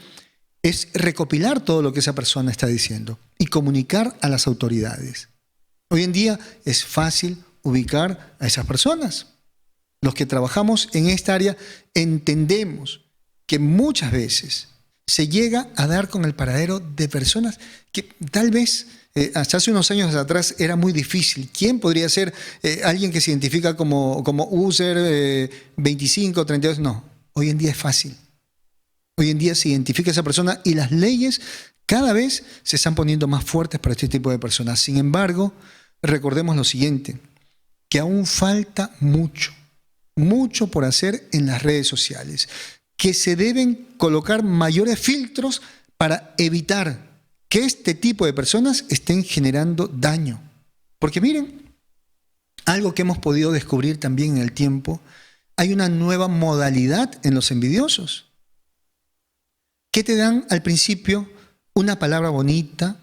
es recopilar todo lo que esa persona está diciendo y comunicar a las autoridades. Hoy en día es fácil ubicar a esas personas. Los que trabajamos en esta área entendemos que muchas veces se llega a dar con el paradero de personas que tal vez hasta hace unos años atrás era muy difícil. ¿Quién podría ser alguien que se identifica como user 25, 32? No, hoy en día es fácil. Hoy en día se identifica a esa persona y las leyes cada vez se están poniendo más fuertes para este tipo de personas. Sin embargo, recordemos lo siguiente, que aún falta mucho por hacer en las redes sociales, que se deben colocar mayores filtros para evitar que este tipo de personas estén generando daño. Porque miren, algo que hemos podido descubrir también en el tiempo, hay una nueva modalidad en los envidiosos. ¿Qué te dan al principio? Una palabra bonita,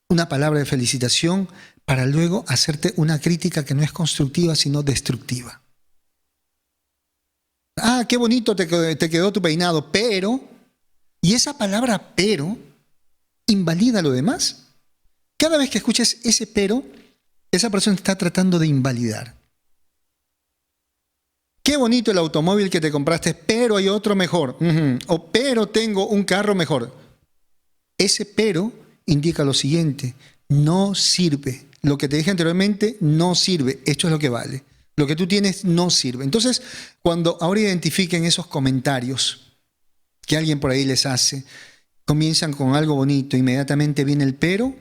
una palabra de felicitación, para luego hacerte una crítica que no es constructiva, sino destructiva. Ah, qué bonito te quedó tu peinado, pero... Y esa palabra pero invalida lo demás. Cada vez que escuches ese pero, esa persona está tratando de invalidar. Qué bonito el automóvil que te compraste, pero hay otro mejor. O pero tengo un carro mejor. Ese pero indica lo siguiente, no sirve. Lo que te dije anteriormente no sirve. Esto es lo que vale. Lo que tú tienes no sirve. Entonces, cuando ahora identifiquen esos comentarios que alguien por ahí les hace, comienzan con algo bonito, inmediatamente viene el pero,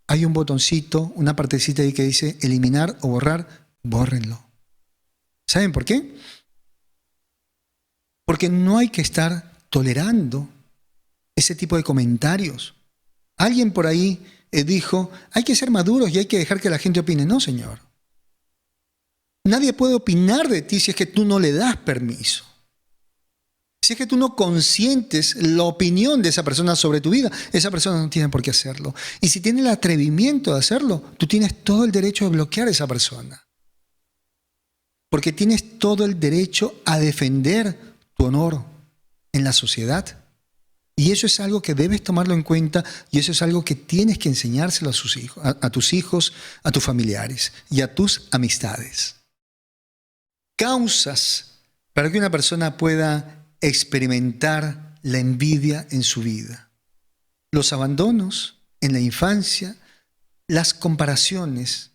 hay un botoncito, una partecita ahí que dice eliminar o borrar, bórrenlo. ¿Saben por qué? Porque no hay que estar tolerando ese tipo de comentarios. Alguien por ahí dijo, hay que ser maduros y hay que dejar que la gente opine. No, señor. Nadie puede opinar de ti si es que tú no le das permiso. Si es que tú no consientes la opinión de esa persona sobre tu vida, esa persona no tiene por qué hacerlo. Y si tiene el atrevimiento de hacerlo, tú tienes todo el derecho de bloquear a esa persona. porque tienes todo el derecho a defender tu honor en la sociedad. Y eso es algo que debes tomarlo en cuenta y eso es algo que tienes que enseñárselo a tus hijos, a tus familiares y a tus amistades. Causas para que una persona pueda experimentar la envidia en su vida. Los abandonos en la infancia, las comparaciones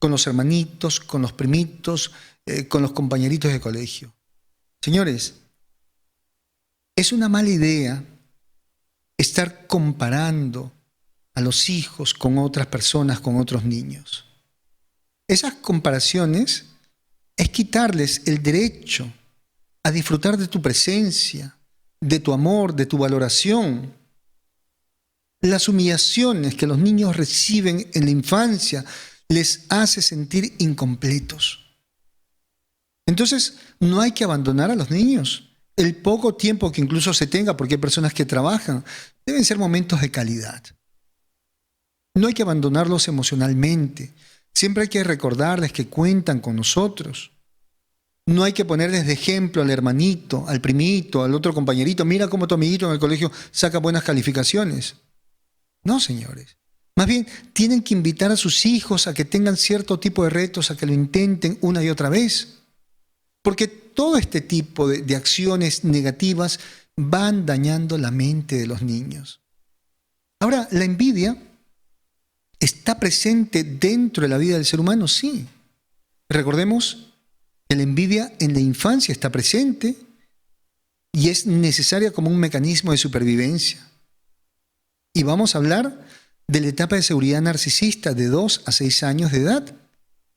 con los hermanitos, con los primitos, con los compañeritos de colegio. Señores, es una mala idea estar comparando a los hijos con otras personas, con otros niños. Esas comparaciones es quitarles el derecho a disfrutar de tu presencia, de tu amor, de tu valoración. Las humillaciones que los niños reciben en la infancia les hace sentir incompletos. Entonces, no hay que abandonar a los niños. El poco tiempo que incluso se tenga, porque hay personas que trabajan, deben ser momentos de calidad. No hay que abandonarlos emocionalmente. Siempre hay que recordarles que cuentan con nosotros. No hay que ponerles de ejemplo al hermanito, al primito, al otro compañerito. Mira cómo tu amiguito en el colegio saca buenas calificaciones. No, señores. Más bien, tienen que invitar a sus hijos a que tengan cierto tipo de retos, a que lo intenten una y otra vez. Porque todo este tipo de acciones negativas van dañando la mente de los niños. Ahora, la envidia está presente dentro de la vida del ser humano, sí. Recordemos que la envidia en la infancia está presente y es necesaria como un mecanismo de supervivencia. Y vamos a hablar de la etapa de seguridad narcisista de 2 a 6 años de edad,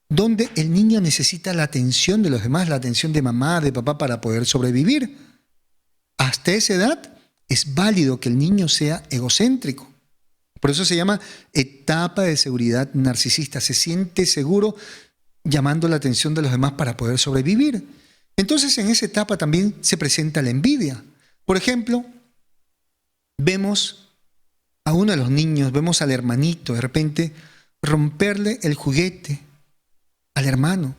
donde el niño necesita la atención de los demás, la atención de mamá, de papá para poder sobrevivir. Hasta esa edad es válido que el niño sea egocéntrico. Por eso se llama etapa de seguridad narcisista. Se siente seguro llamando la atención de los demás para poder sobrevivir. Entonces, en esa etapa también se presenta la envidia. Por ejemplo, vemos a uno de los niños, vemos al hermanito, de repente, romperle el juguete al hermano,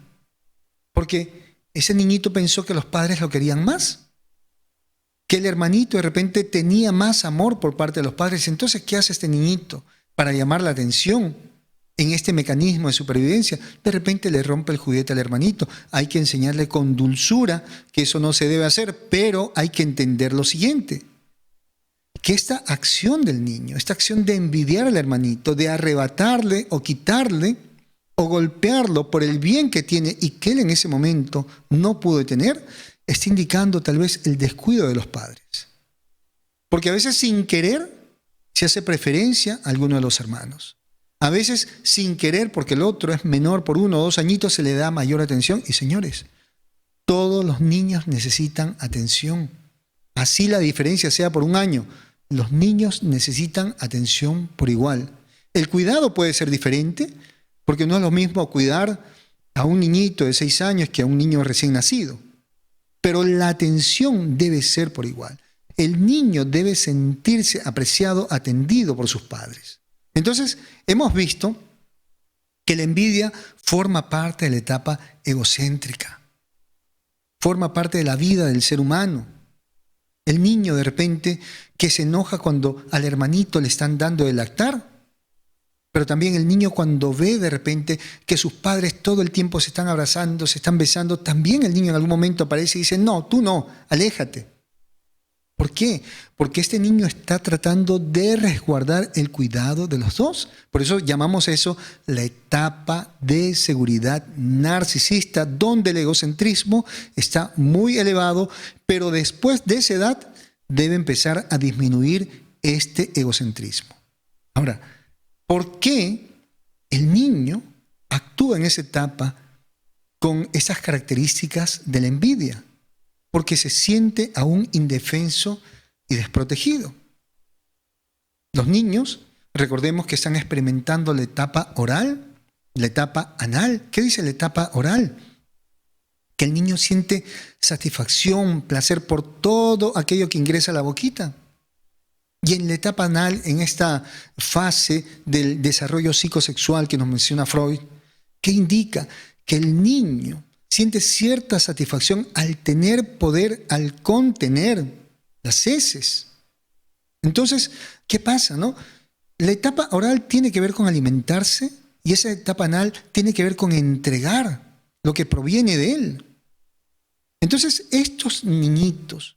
porque ese niñito pensó que los padres lo querían más, que el hermanito de repente tenía más amor por parte de los padres. Entonces, ¿qué hace este niñito para llamar la atención en este mecanismo de supervivencia? De repente le rompe el juguete al hermanito. Hay que enseñarle con dulzura que eso no se debe hacer, pero hay que entender lo siguiente, que esta acción del niño, esta acción de envidiar al hermanito, de arrebatarle o quitarle o golpearlo por el bien que tiene y que él en ese momento no pudo tener, está indicando tal vez el descuido de los padres. Porque a veces sin querer se hace preferencia a alguno de los hermanos. A veces sin querer, porque el otro es menor por 1 o 2 añitos, se le da mayor atención. Y señores, todos los niños necesitan atención. Así la diferencia sea por 1 año. Los niños necesitan atención por igual. El cuidado puede ser diferente, porque no es lo mismo cuidar a un niñito de 6 años que a un niño recién nacido. Pero la atención debe ser por igual. El niño debe sentirse apreciado, atendido por sus padres. Entonces, hemos visto que la envidia forma parte de la etapa egocéntrica. Forma parte de la vida del ser humano. El niño de repente que se enoja cuando al hermanito le están dando de lactar, pero también el niño cuando ve de repente que sus padres todo el tiempo se están abrazando, se están besando, también el niño en algún momento aparece y dice, no, tú no, aléjate. ¿Por qué? Porque este niño está tratando de resguardar el cuidado de los dos. Por eso llamamos eso la etapa de seguridad narcisista, donde el egocentrismo está muy elevado, pero después de esa edad debe empezar a disminuir este egocentrismo. Ahora, ¿por qué el niño actúa en esa etapa con esas características de la envidia? Porque se siente aún indefenso y desprotegido. Los niños, recordemos que están experimentando la etapa oral, la etapa anal. ¿Qué dice la etapa oral? Que el niño siente satisfacción, placer por todo aquello que ingresa a la boquita. Y en la etapa anal, en esta fase del desarrollo psicosexual que nos menciona Freud, ¿qué indica? Que el niño siente cierta satisfacción al tener poder, al contener las heces. Entonces, ¿qué pasa, no? La etapa oral tiene que ver con alimentarse y esa etapa anal tiene que ver con entregar lo que proviene de él. Entonces, estos niñitos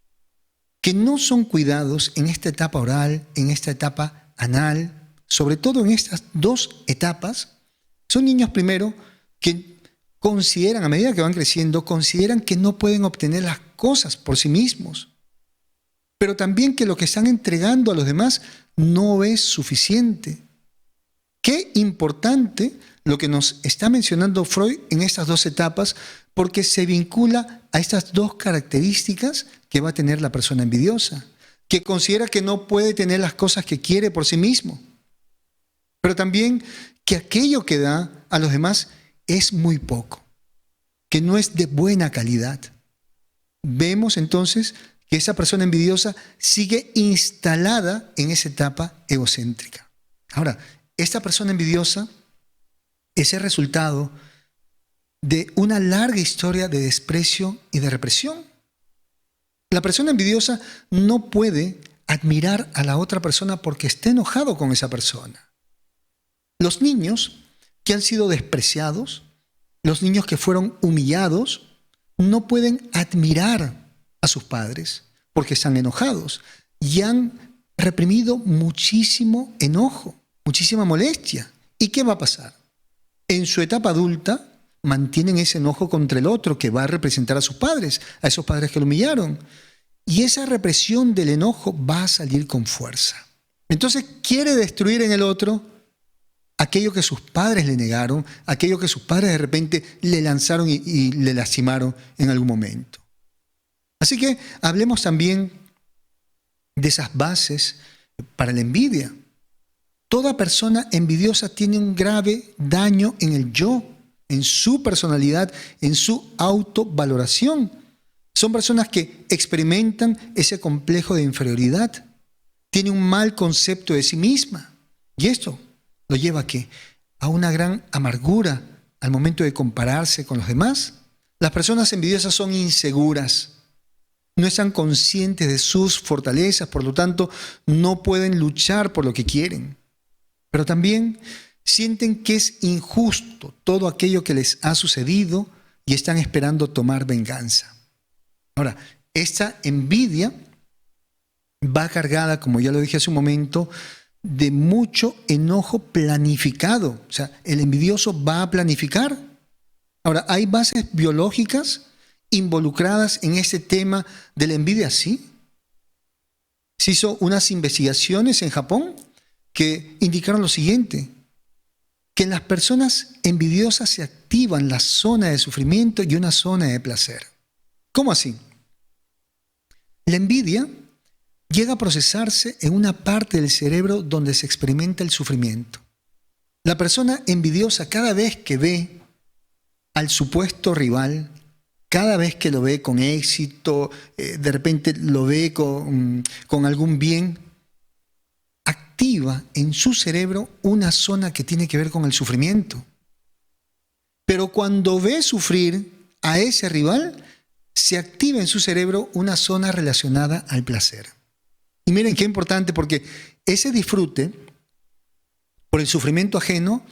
que no son cuidados en esta etapa oral, en esta etapa anal, sobre todo en estas dos etapas, son niños primero que consideran, a medida que van creciendo, consideran que no pueden obtener las cosas por sí mismos, pero también que lo que están entregando a los demás no es suficiente. Qué importante lo que nos está mencionando Freud en estas dos etapas, porque se vincula a estas dos características que va a tener la persona envidiosa, que considera que no puede tener las cosas que quiere por sí mismo, pero también que aquello que da a los demás es muy poco, que no es de buena calidad. Vemos entonces que esa persona envidiosa sigue instalada en esa etapa egocéntrica. Ahora, esta persona envidiosa es el resultado de una larga historia de desprecio y de represión. La persona envidiosa no puede admirar a la otra persona porque está enojado con esa persona. Los niños que han sido despreciados, los niños que fueron humillados, no pueden admirar a sus padres porque están enojados y han reprimido muchísimo enojo, muchísima molestia. ¿Y qué va a pasar? En su etapa adulta mantienen ese enojo contra el otro que va a representar a sus padres, a esos padres que lo humillaron. Y esa represión del enojo va a salir con fuerza. Entonces quiere destruir en el otro aquello que sus padres le negaron, aquello que sus padres de repente le lanzaron y le lastimaron en algún momento. Así que hablemos también de esas bases para la envidia. Toda persona envidiosa tiene un grave daño en el yo, en su personalidad, en su autovaloración. Son personas que experimentan ese complejo de inferioridad, tienen un mal concepto de sí misma. Y esto lo lleva ¿a qué? A una gran amargura al momento de compararse con los demás. Las personas envidiosas son inseguras, no están conscientes de sus fortalezas, por lo tanto, no pueden luchar por lo que quieren. Pero también sienten que es injusto todo aquello que les ha sucedido y están esperando tomar venganza. Ahora, esta envidia va cargada, como ya lo dije hace un momento, de mucho enojo planificado. O sea, el envidioso va a planificar. Ahora, ¿hay bases biológicas involucradas en este tema de la envidia? Sí. Se hizo unas investigaciones en Japón que indicaron lo siguiente, que en las personas envidiosas se activan la zona de sufrimiento y una zona de placer. ¿Cómo así? La envidia llega a procesarse en una parte del cerebro donde se experimenta el sufrimiento. La persona envidiosa, cada vez que ve al supuesto rival, cada vez que lo ve con éxito, de repente lo ve con algún bien, activa en su cerebro una zona que tiene que ver con el sufrimiento. Pero cuando ve sufrir a ese rival, se activa en su cerebro una zona relacionada al placer. Y miren qué importante, porque ese disfrute por el sufrimiento ajeno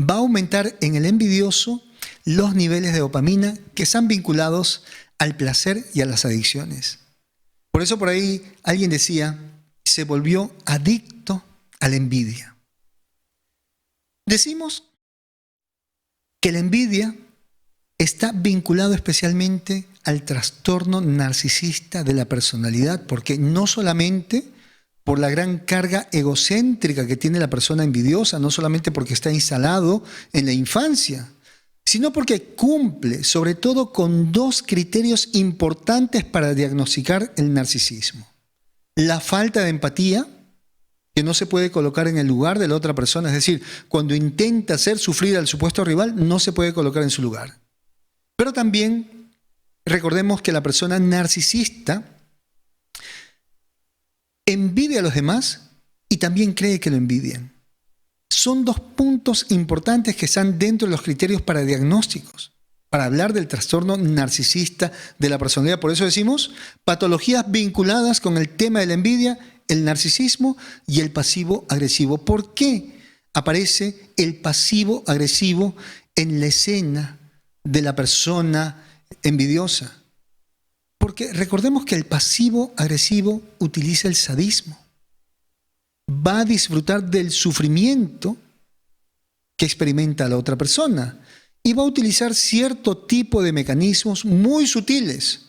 va a aumentar en el envidioso los niveles de dopamina que están vinculados al placer y a las adicciones. Por eso por ahí alguien decía, se volvió adicto a la envidia. Decimos que la envidia está vinculado especialmente al trastorno narcisista de la personalidad, porque no solamente por la gran carga egocéntrica que tiene la persona envidiosa, no solamente porque está instalado en la infancia, sino porque cumple sobre todo con dos criterios importantes para diagnosticar el narcisismo. La falta de empatía, que no se puede colocar en el lugar de la otra persona, es decir, cuando intenta hacer sufrir al supuesto rival, no se puede colocar en su lugar. Pero también recordemos que la persona narcisista envidia a los demás y también cree que lo envidian. Son dos puntos importantes que están dentro de los criterios para diagnósticos. para hablar del trastorno narcisista de la personalidad. Por eso decimos patologías vinculadas con el tema de la envidia, el narcisismo y el pasivo agresivo. ¿Por qué aparece el pasivo agresivo en la escena de la persona envidiosa? Porque recordemos que el pasivo agresivo utiliza el sadismo. Va a disfrutar del sufrimiento que experimenta la otra persona y va a utilizar cierto tipo de mecanismos muy sutiles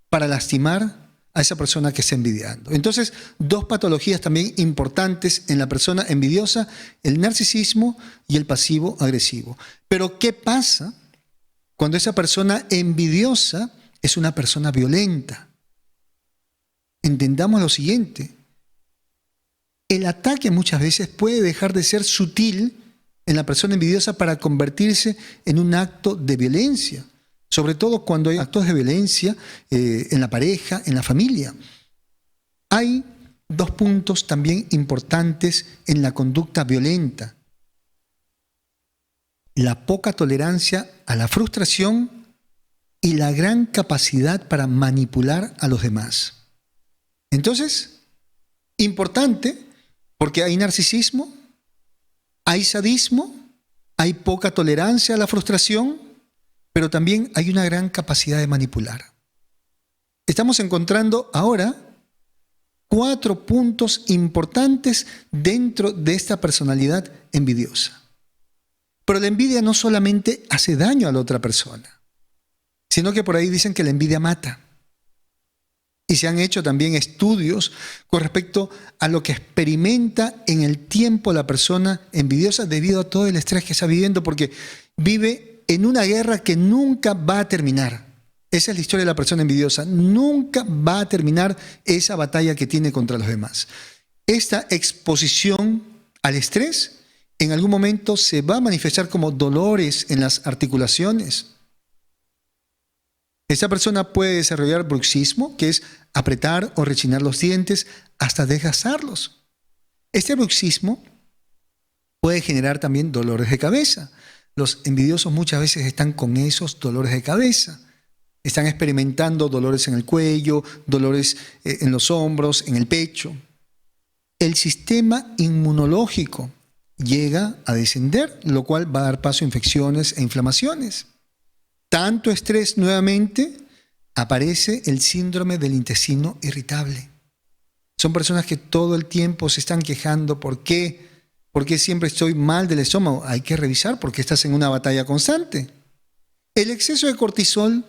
para lastimar a esa persona que está envidiando. Entonces, dos patologías también importantes en la persona envidiosa, el narcisismo y el pasivo agresivo. Pero, ¿qué pasa cuando esa persona envidiosa es una persona violenta? Entendamos lo siguiente. El ataque muchas veces puede dejar de ser sutil en la persona envidiosa para convertirse en un acto de violencia, sobre todo cuando hay actos de violencia en la pareja, en la familia. Hay dos puntos también importantes en la conducta violenta: la poca tolerancia a la frustración y la gran capacidad para manipular a los demás. Entonces, importante, porque hay narcisismo, hay sadismo, hay poca tolerancia a la frustración, pero también hay una gran capacidad de manipular. Estamos encontrando ahora 4 puntos importantes dentro de esta personalidad envidiosa. Pero la envidia no solamente hace daño a la otra persona, sino que por ahí dicen que la envidia mata. Y se han hecho también estudios con respecto a lo que experimenta en el tiempo la persona envidiosa debido a todo el estrés que está viviendo, porque vive en una guerra que nunca va a terminar. Esa es la historia de la persona envidiosa. Nunca va a terminar esa batalla que tiene contra los demás. Esta exposición al estrés en algún momento se va a manifestar como dolores en las articulaciones. Esta persona puede desarrollar bruxismo, que es apretar o rechinar los dientes hasta desgastarlos. Este bruxismo puede generar también dolores de cabeza. Los envidiosos muchas veces están con esos dolores de cabeza. Están experimentando dolores en el cuello, dolores en los hombros, en el pecho. El sistema inmunológico llega a descender, lo cual va a dar paso a infecciones e inflamaciones. Tanto estrés, nuevamente, aparece el síndrome del intestino irritable. Son personas que todo el tiempo se están quejando. ¿Por qué? ¿Por qué siempre estoy mal del estómago? Hay que revisar porque estás en una batalla constante. El exceso de cortisol,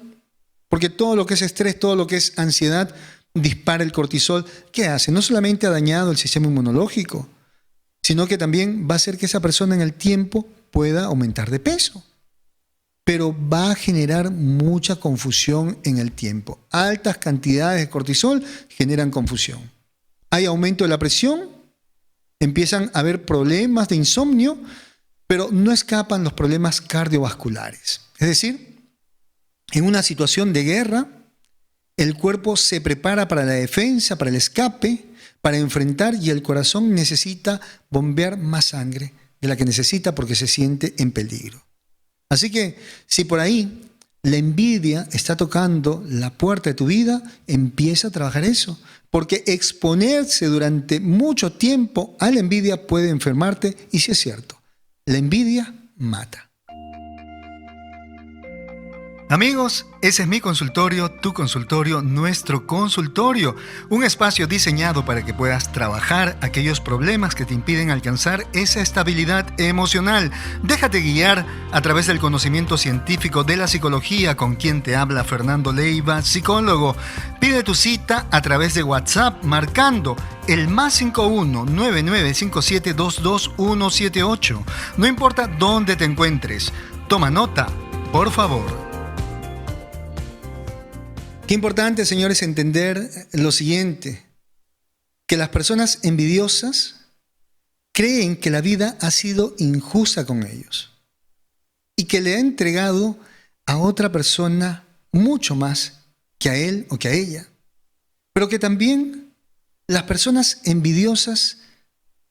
porque todo lo que es estrés, todo lo que es ansiedad, dispara el cortisol. ¿Qué hace? No solamente ha dañado el sistema inmunológico, sino que también va a hacer que esa persona en el tiempo pueda aumentar de peso. Pero va a generar mucha confusión en el tiempo. Altas cantidades de cortisol generan confusión. Hay aumento de la presión, empiezan a haber problemas de insomnio, pero no escapan los problemas cardiovasculares. Es decir, en una situación de guerra, el cuerpo se prepara para la defensa, para el escape, para enfrentar, y el corazón necesita bombear más sangre de la que necesita porque se siente en peligro. Así que si por ahí la envidia está tocando la puerta de tu vida, empieza a trabajar eso. Porque exponerse durante mucho tiempo a la envidia puede enfermarte, y sí es cierto, la envidia mata. Amigos, ese es mi consultorio, tu consultorio, nuestro consultorio. Un espacio diseñado para que puedas trabajar aquellos problemas que te impiden alcanzar esa estabilidad emocional. Déjate guiar a través del conocimiento científico de la psicología, con quien te habla Fernando Leiva, psicólogo. Pide tu cita a través de WhatsApp marcando el +51 9957 22178. No importa dónde te encuentres, toma nota, por favor. Qué importante, señores, entender lo siguiente, que las personas envidiosas creen que la vida ha sido injusta con ellos y que le ha entregado a otra persona mucho más que a él o que a ella. Pero que también las personas envidiosas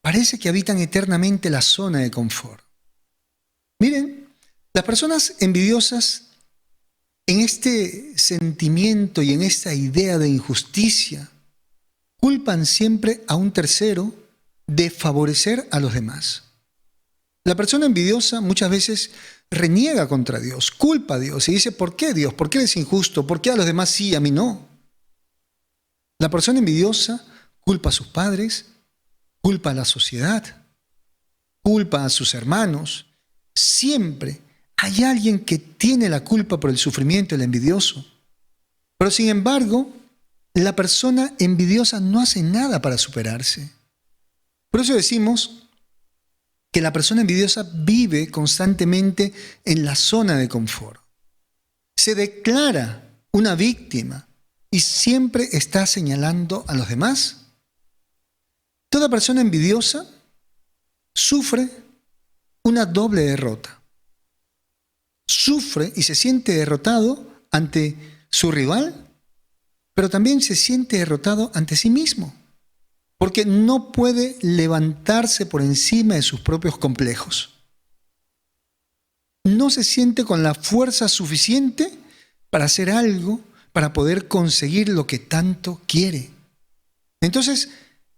parece que habitan eternamente la zona de confort. Miren, las personas envidiosas en este sentimiento y en esta idea de injusticia, culpan siempre a un tercero de favorecer a los demás. La persona envidiosa muchas veces reniega contra Dios, culpa a Dios y dice, ¿por qué Dios? ¿Por qué eres injusto? ¿Por qué a los demás sí y a mí no? La persona envidiosa culpa a sus padres, culpa a la sociedad, culpa a sus hermanos. Siempre hay alguien que tiene la culpa por el sufrimiento del envidioso. Pero sin embargo, la persona envidiosa no hace nada para superarse. Por eso decimos que la persona envidiosa vive constantemente en la zona de confort. Se declara una víctima y siempre está señalando a los demás. Toda persona envidiosa sufre una doble derrota. Sufre y se siente derrotado ante su rival, pero también se siente derrotado ante sí mismo, porque no puede levantarse por encima de sus propios complejos. No se siente con la fuerza suficiente para hacer algo, para poder conseguir lo que tanto quiere. Entonces,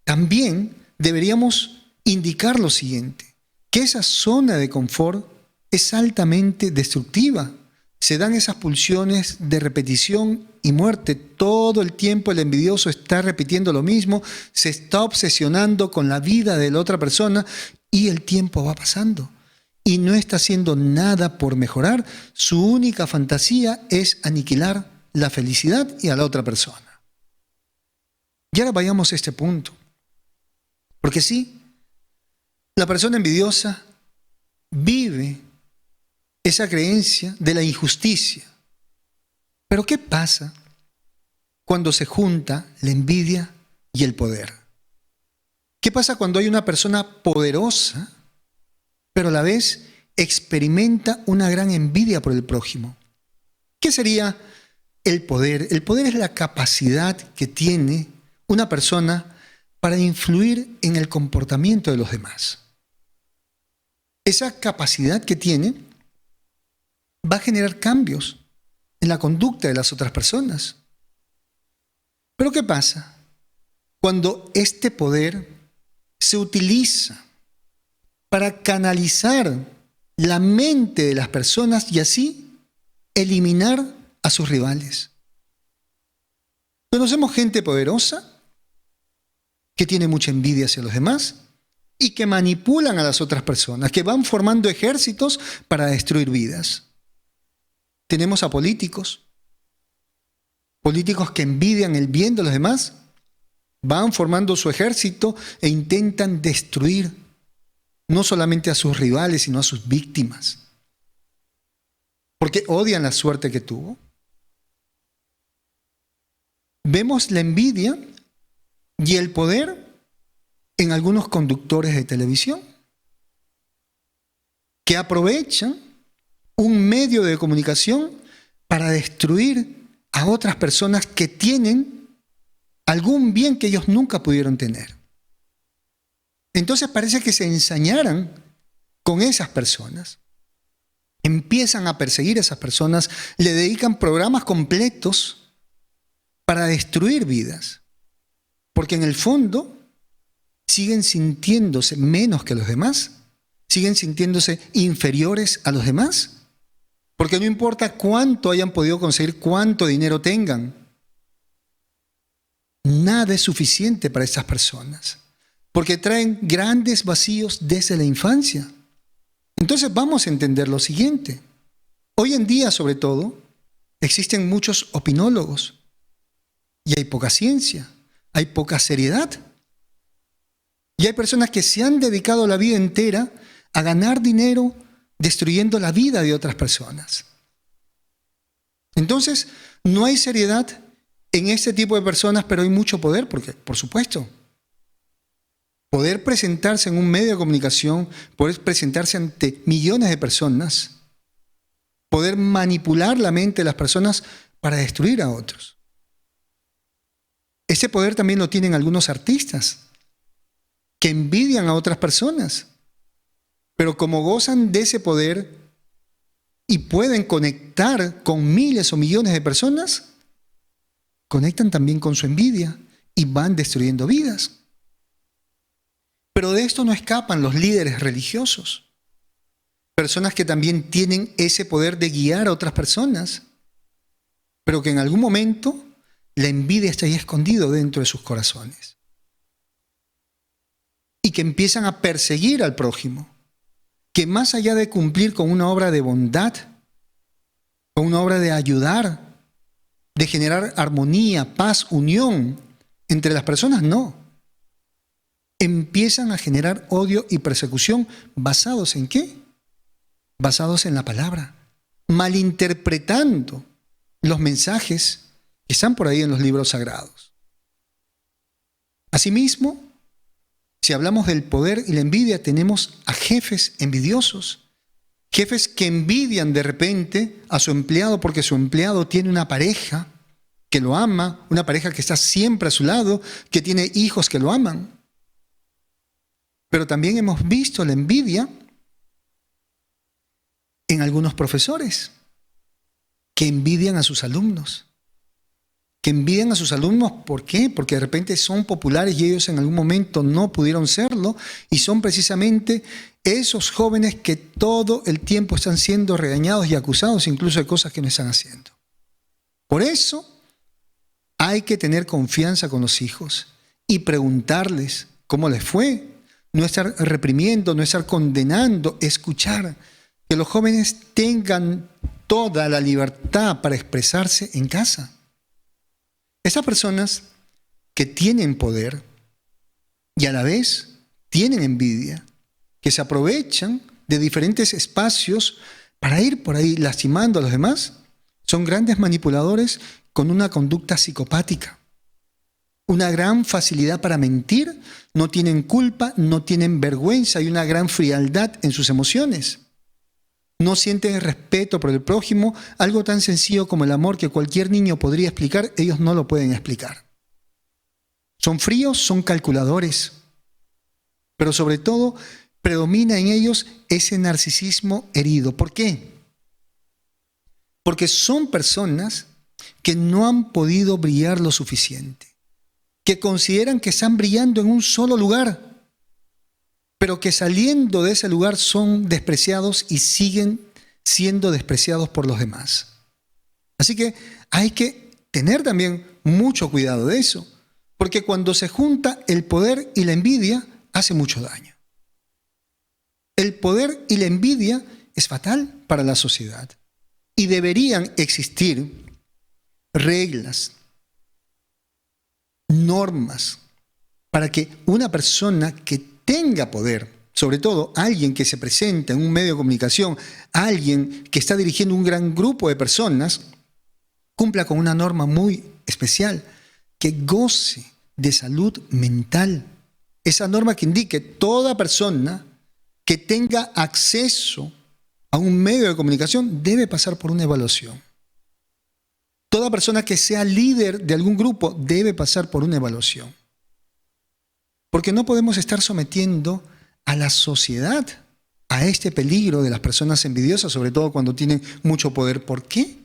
también deberíamos indicar lo siguiente, que esa zona de confort es altamente destructiva. Se dan esas pulsiones de repetición y muerte. Todo el tiempo el envidioso está repitiendo lo mismo, se está obsesionando con la vida de la otra persona y el tiempo va pasando. Y no está haciendo nada por mejorar. Su única fantasía es aniquilar la felicidad y a la otra persona. Y ahora vayamos a este punto. Porque sí, la persona envidiosa vive esa creencia de la injusticia. Pero ¿qué pasa cuando se junta la envidia y el poder? ¿Qué pasa cuando hay una persona poderosa, pero a la vez experimenta una gran envidia por el prójimo? ¿Qué sería el poder? El poder es la capacidad que tiene una persona para influir en el comportamiento de los demás. Esa capacidad que tiene va a generar cambios en la conducta de las otras personas. Pero ¿qué pasa cuando este poder se utiliza para canalizar la mente de las personas y así eliminar a sus rivales? Conocemos gente poderosa que tiene mucha envidia hacia los demás y que manipulan a las otras personas, que van formando ejércitos para destruir vidas. Tenemos a políticos que envidian el bien de los demás, van formando su ejército e intentan destruir no solamente a sus rivales, sino a sus víctimas, porque odian la suerte que tuvo. Vemos la envidia y el poder en algunos conductores de televisión que aprovechan un medio de comunicación para destruir a otras personas que tienen algún bien que ellos nunca pudieron tener. Entonces parece que se ensañaran con esas personas. Empiezan a perseguir a esas personas, le dedican programas completos para destruir vidas. Porque en el fondo siguen sintiéndose menos que los demás, siguen sintiéndose inferiores a los demás. Porque no importa cuánto hayan podido conseguir, cuánto dinero tengan, nada es suficiente para estas personas, porque traen grandes vacíos desde la infancia. Entonces vamos a entender lo siguiente. Hoy en día, sobre todo, existen muchos opinólogos y hay poca ciencia, hay poca seriedad. Y hay personas que se han dedicado la vida entera a ganar dinero destruyendo la vida de otras personas. Entonces, no hay seriedad en este tipo de personas, pero hay mucho poder, porque, por supuesto, poder presentarse en un medio de comunicación, poder presentarse ante millones de personas, poder manipular la mente de las personas para destruir a otros. Ese poder también lo tienen algunos artistas que envidian a otras personas, pero como gozan de ese poder, y pueden conectar con miles o millones de personas, conectan también con su envidia y van destruyendo vidas. Pero de esto no escapan los líderes religiosos, personas que también tienen ese poder de guiar a otras personas, pero que en algún momento la envidia está ahí escondido dentro de sus corazones. Y que empiezan a perseguir al prójimo, que más allá de cumplir con una obra de bondad, con una obra de ayudar, de generar armonía, paz, unión entre las personas, no. Empiezan a generar odio y persecución basados ¿en qué? Basados en la palabra, malinterpretando los mensajes que están por ahí en los libros sagrados. Asimismo, si hablamos del poder y la envidia, tenemos a jefes envidiosos, jefes que envidian de repente a su empleado porque su empleado tiene una pareja que lo ama, una pareja que está siempre a su lado, que tiene hijos que lo aman. Pero también hemos visto la envidia en algunos profesores que envidian a sus alumnos. Que envidian a sus alumnos, ¿por qué? Porque de repente son populares y ellos en algún momento no pudieron serlo, y son precisamente esos jóvenes que todo el tiempo están siendo regañados y acusados incluso de cosas que no están haciendo. Por eso hay que tener confianza con los hijos y preguntarles cómo les fue. No estar reprimiendo, no estar condenando, escuchar. Que los jóvenes tengan toda la libertad para expresarse en casa. Esas personas que tienen poder y a la vez tienen envidia, que se aprovechan de diferentes espacios para ir por ahí lastimando a los demás, son grandes manipuladores con una conducta psicopática, una gran facilidad para mentir, no tienen culpa, no tienen vergüenza y una gran frialdad en sus emociones. No sienten respeto por el prójimo, algo tan sencillo como el amor que cualquier niño podría explicar, ellos no lo pueden explicar. Son fríos, son calculadores, pero sobre todo predomina en ellos ese narcisismo herido. ¿Por qué? Porque son personas que no han podido brillar lo suficiente, que consideran que están brillando en un solo lugar, pero que saliendo de ese lugar son despreciados y siguen siendo despreciados por los demás. Así que hay que tener también mucho cuidado de eso, porque cuando se junta el poder y la envidia, hace mucho daño. El poder y la envidia es fatal para la sociedad y deberían existir reglas, normas, para que una persona que tenga poder, sobre todo alguien que se presenta en un medio de comunicación, alguien que está dirigiendo un gran grupo de personas, cumpla con una norma muy especial, que goce de salud mental. Esa norma que indique toda persona que tenga acceso a un medio de comunicación debe pasar por una evaluación. Toda persona que sea líder de algún grupo debe pasar por una evaluación. Porque no podemos estar sometiendo a la sociedad a este peligro de las personas envidiosas, sobre todo cuando tienen mucho poder. ¿Por qué?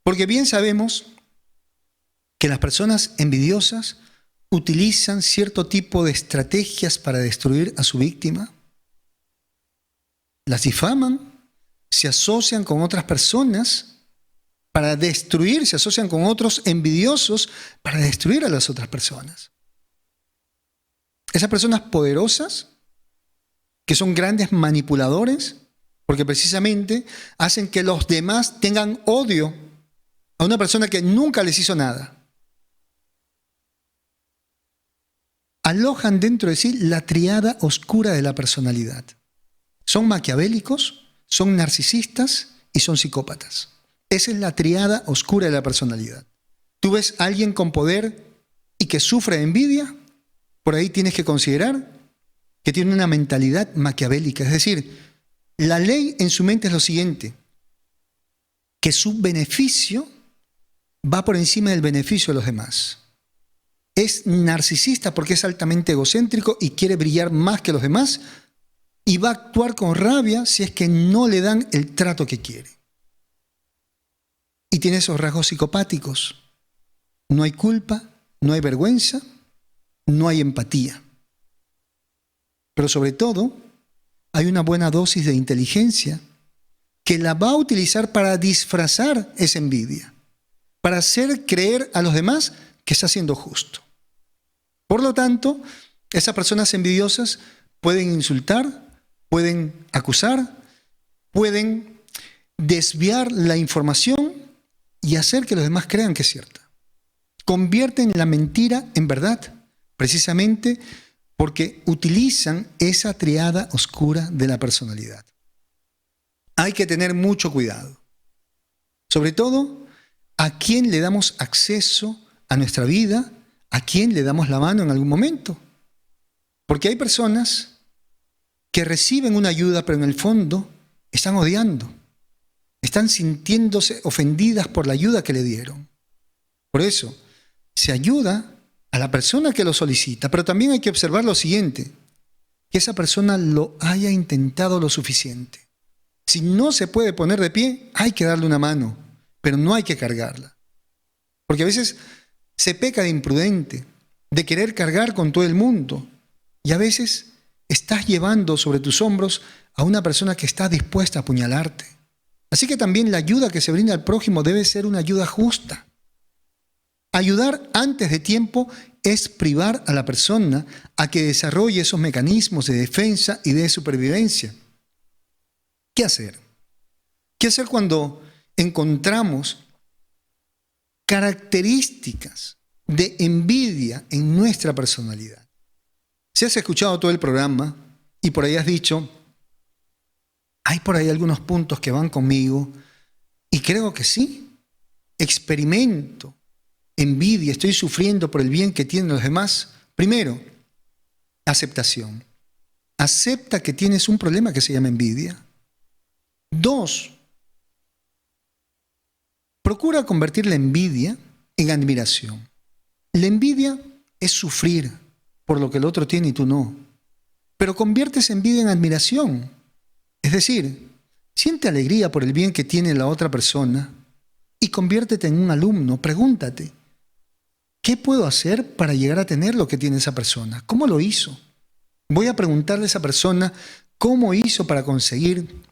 Porque bien sabemos que las personas envidiosas utilizan cierto tipo de estrategias para destruir a su víctima. Las difaman, se asocian con otras personas para destruir, se asocian con otros envidiosos para destruir a las otras personas. Esas personas poderosas, que son grandes manipuladores, porque precisamente hacen que los demás tengan odio a una persona que nunca les hizo nada. Alojan dentro de sí la triada oscura de la personalidad. Son maquiavélicos, son narcisistas y son psicópatas. Esa es la triada oscura de la personalidad. Tú ves a alguien con poder y que sufre de envidia, por ahí tienes que considerar que tiene una mentalidad maquiavélica. Es decir, la ley en su mente es lo siguiente, que su beneficio va por encima del beneficio de los demás. Es narcisista porque es altamente egocéntrico y quiere brillar más que los demás y va a actuar con rabia si es que no le dan el trato que quiere. Y tiene esos rasgos psicopáticos. No hay culpa, no hay vergüenza, no hay empatía. Pero sobre todo, hay una buena dosis de inteligencia que la va a utilizar para disfrazar esa envidia, para hacer creer a los demás que está siendo justo. Por lo tanto, esas personas envidiosas pueden insultar, pueden acusar, pueden desviar la información y hacer que los demás crean que es cierta. Convierten la mentira en verdad, precisamente porque utilizan esa triada oscura de la personalidad. Hay que tener mucho cuidado. Sobre todo, a quién le damos acceso a nuestra vida, a quién le damos la mano en algún momento. Porque hay personas que reciben una ayuda, pero en el fondo están odiando, están sintiéndose ofendidas por la ayuda que le dieron. Por eso, se ayuda a la persona que lo solicita, pero también hay que observar lo siguiente, que esa persona lo haya intentado lo suficiente. Si no se puede poner de pie, hay que darle una mano, pero no hay que cargarla. Porque a veces se peca de imprudente, de querer cargar con todo el mundo, y a veces estás llevando sobre tus hombros a una persona que está dispuesta a apuñalarte. Así que también la ayuda que se brinda al prójimo debe ser una ayuda justa. Ayudar antes de tiempo es privar a la persona a que desarrolle esos mecanismos de defensa y de supervivencia. ¿Qué hacer? ¿Qué hacer cuando encontramos características de envidia en nuestra personalidad? Si has escuchado todo el programa y por ahí has dicho, hay por ahí algunos puntos que van conmigo y creo que sí, experimento envidia, estoy sufriendo por el bien que tienen los demás. Primero, aceptación. Acepta que tienes un problema que se llama envidia. 2, procura convertir la envidia en admiración. La envidia es sufrir por lo que el otro tiene y tú no. Pero conviertes envidia en admiración. Es decir, siente alegría por el bien que tiene la otra persona y conviértete en un alumno. Pregúntate, ¿qué puedo hacer para llegar a tener lo que tiene esa persona? ¿Cómo lo hizo? Voy a preguntarle a esa persona cómo hizo para conseguir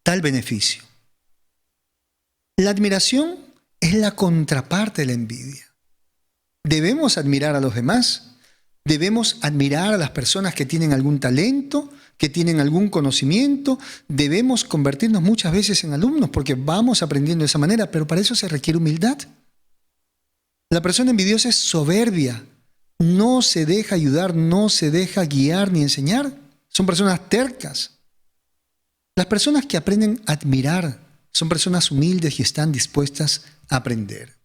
tal beneficio. La admiración es la contraparte de la envidia. Debemos admirar a los demás, debemos admirar a las personas que tienen algún talento, que tienen algún conocimiento, debemos convertirnos muchas veces en alumnos porque vamos aprendiendo de esa manera, pero para eso se requiere humildad. La persona envidiosa es soberbia, no se deja ayudar, no se deja guiar ni enseñar, son personas tercas. Las personas que aprenden a admirar son personas humildes y están dispuestas a aprender.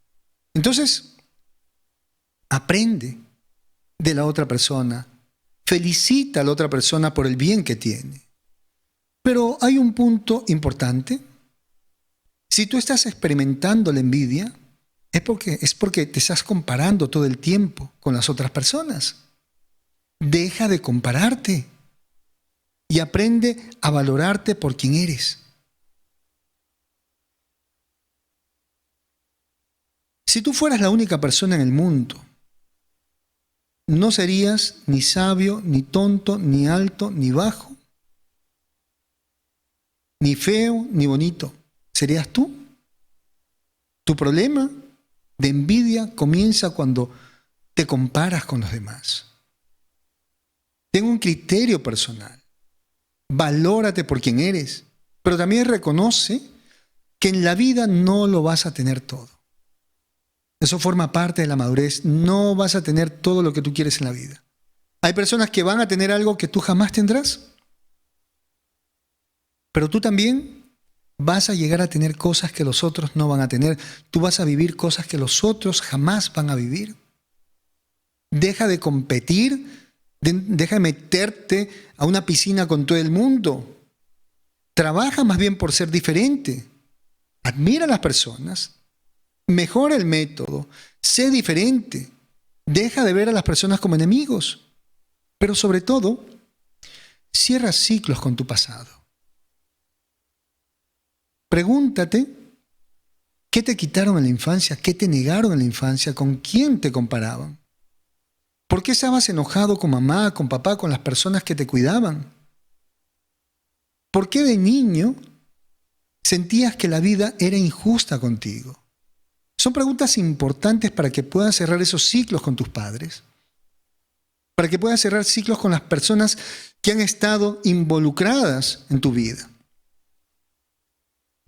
Entonces, aprende de la otra persona, felicita a la otra persona por el bien que tiene. Pero hay un punto importante. Si tú estás experimentando la envidia, es porque te estás comparando todo el tiempo con las otras personas. Deja de compararte y aprende a valorarte por quien eres. Si tú fueras la única persona en el mundo, no serías ni sabio, ni tonto, ni alto, ni bajo, ni feo, ni bonito. Serías tú. Tu problema de envidia comienza cuando te comparas con los demás. Ten un criterio personal. Valórate por quien eres, pero también reconoce que en la vida no lo vas a tener todo. Eso forma parte de la madurez. No vas a tener todo lo que tú quieres en la vida. Hay personas que van a tener algo que tú jamás tendrás, pero tú también vas a llegar a tener cosas que los otros no van a tener. Tú vas a vivir cosas que los otros jamás van a vivir. Deja de competir. Deja de meterte a una piscina con todo el mundo. Trabaja más bien por ser diferente. Admira a las personas. Mejora el método. Sé diferente. Deja de ver a las personas como enemigos. Pero sobre todo, Cierra ciclos con tu pasado. Pregúntate, ¿qué te quitaron en la infancia? ¿Qué te negaron en la infancia? ¿Con quién te comparaban? ¿Por qué estabas enojado con mamá, con papá, con las personas que te cuidaban? ¿Por qué de niño sentías que la vida era injusta contigo? Son preguntas importantes para que puedas cerrar esos ciclos con tus padres, para que puedas cerrar ciclos con las personas que han estado involucradas en tu vida.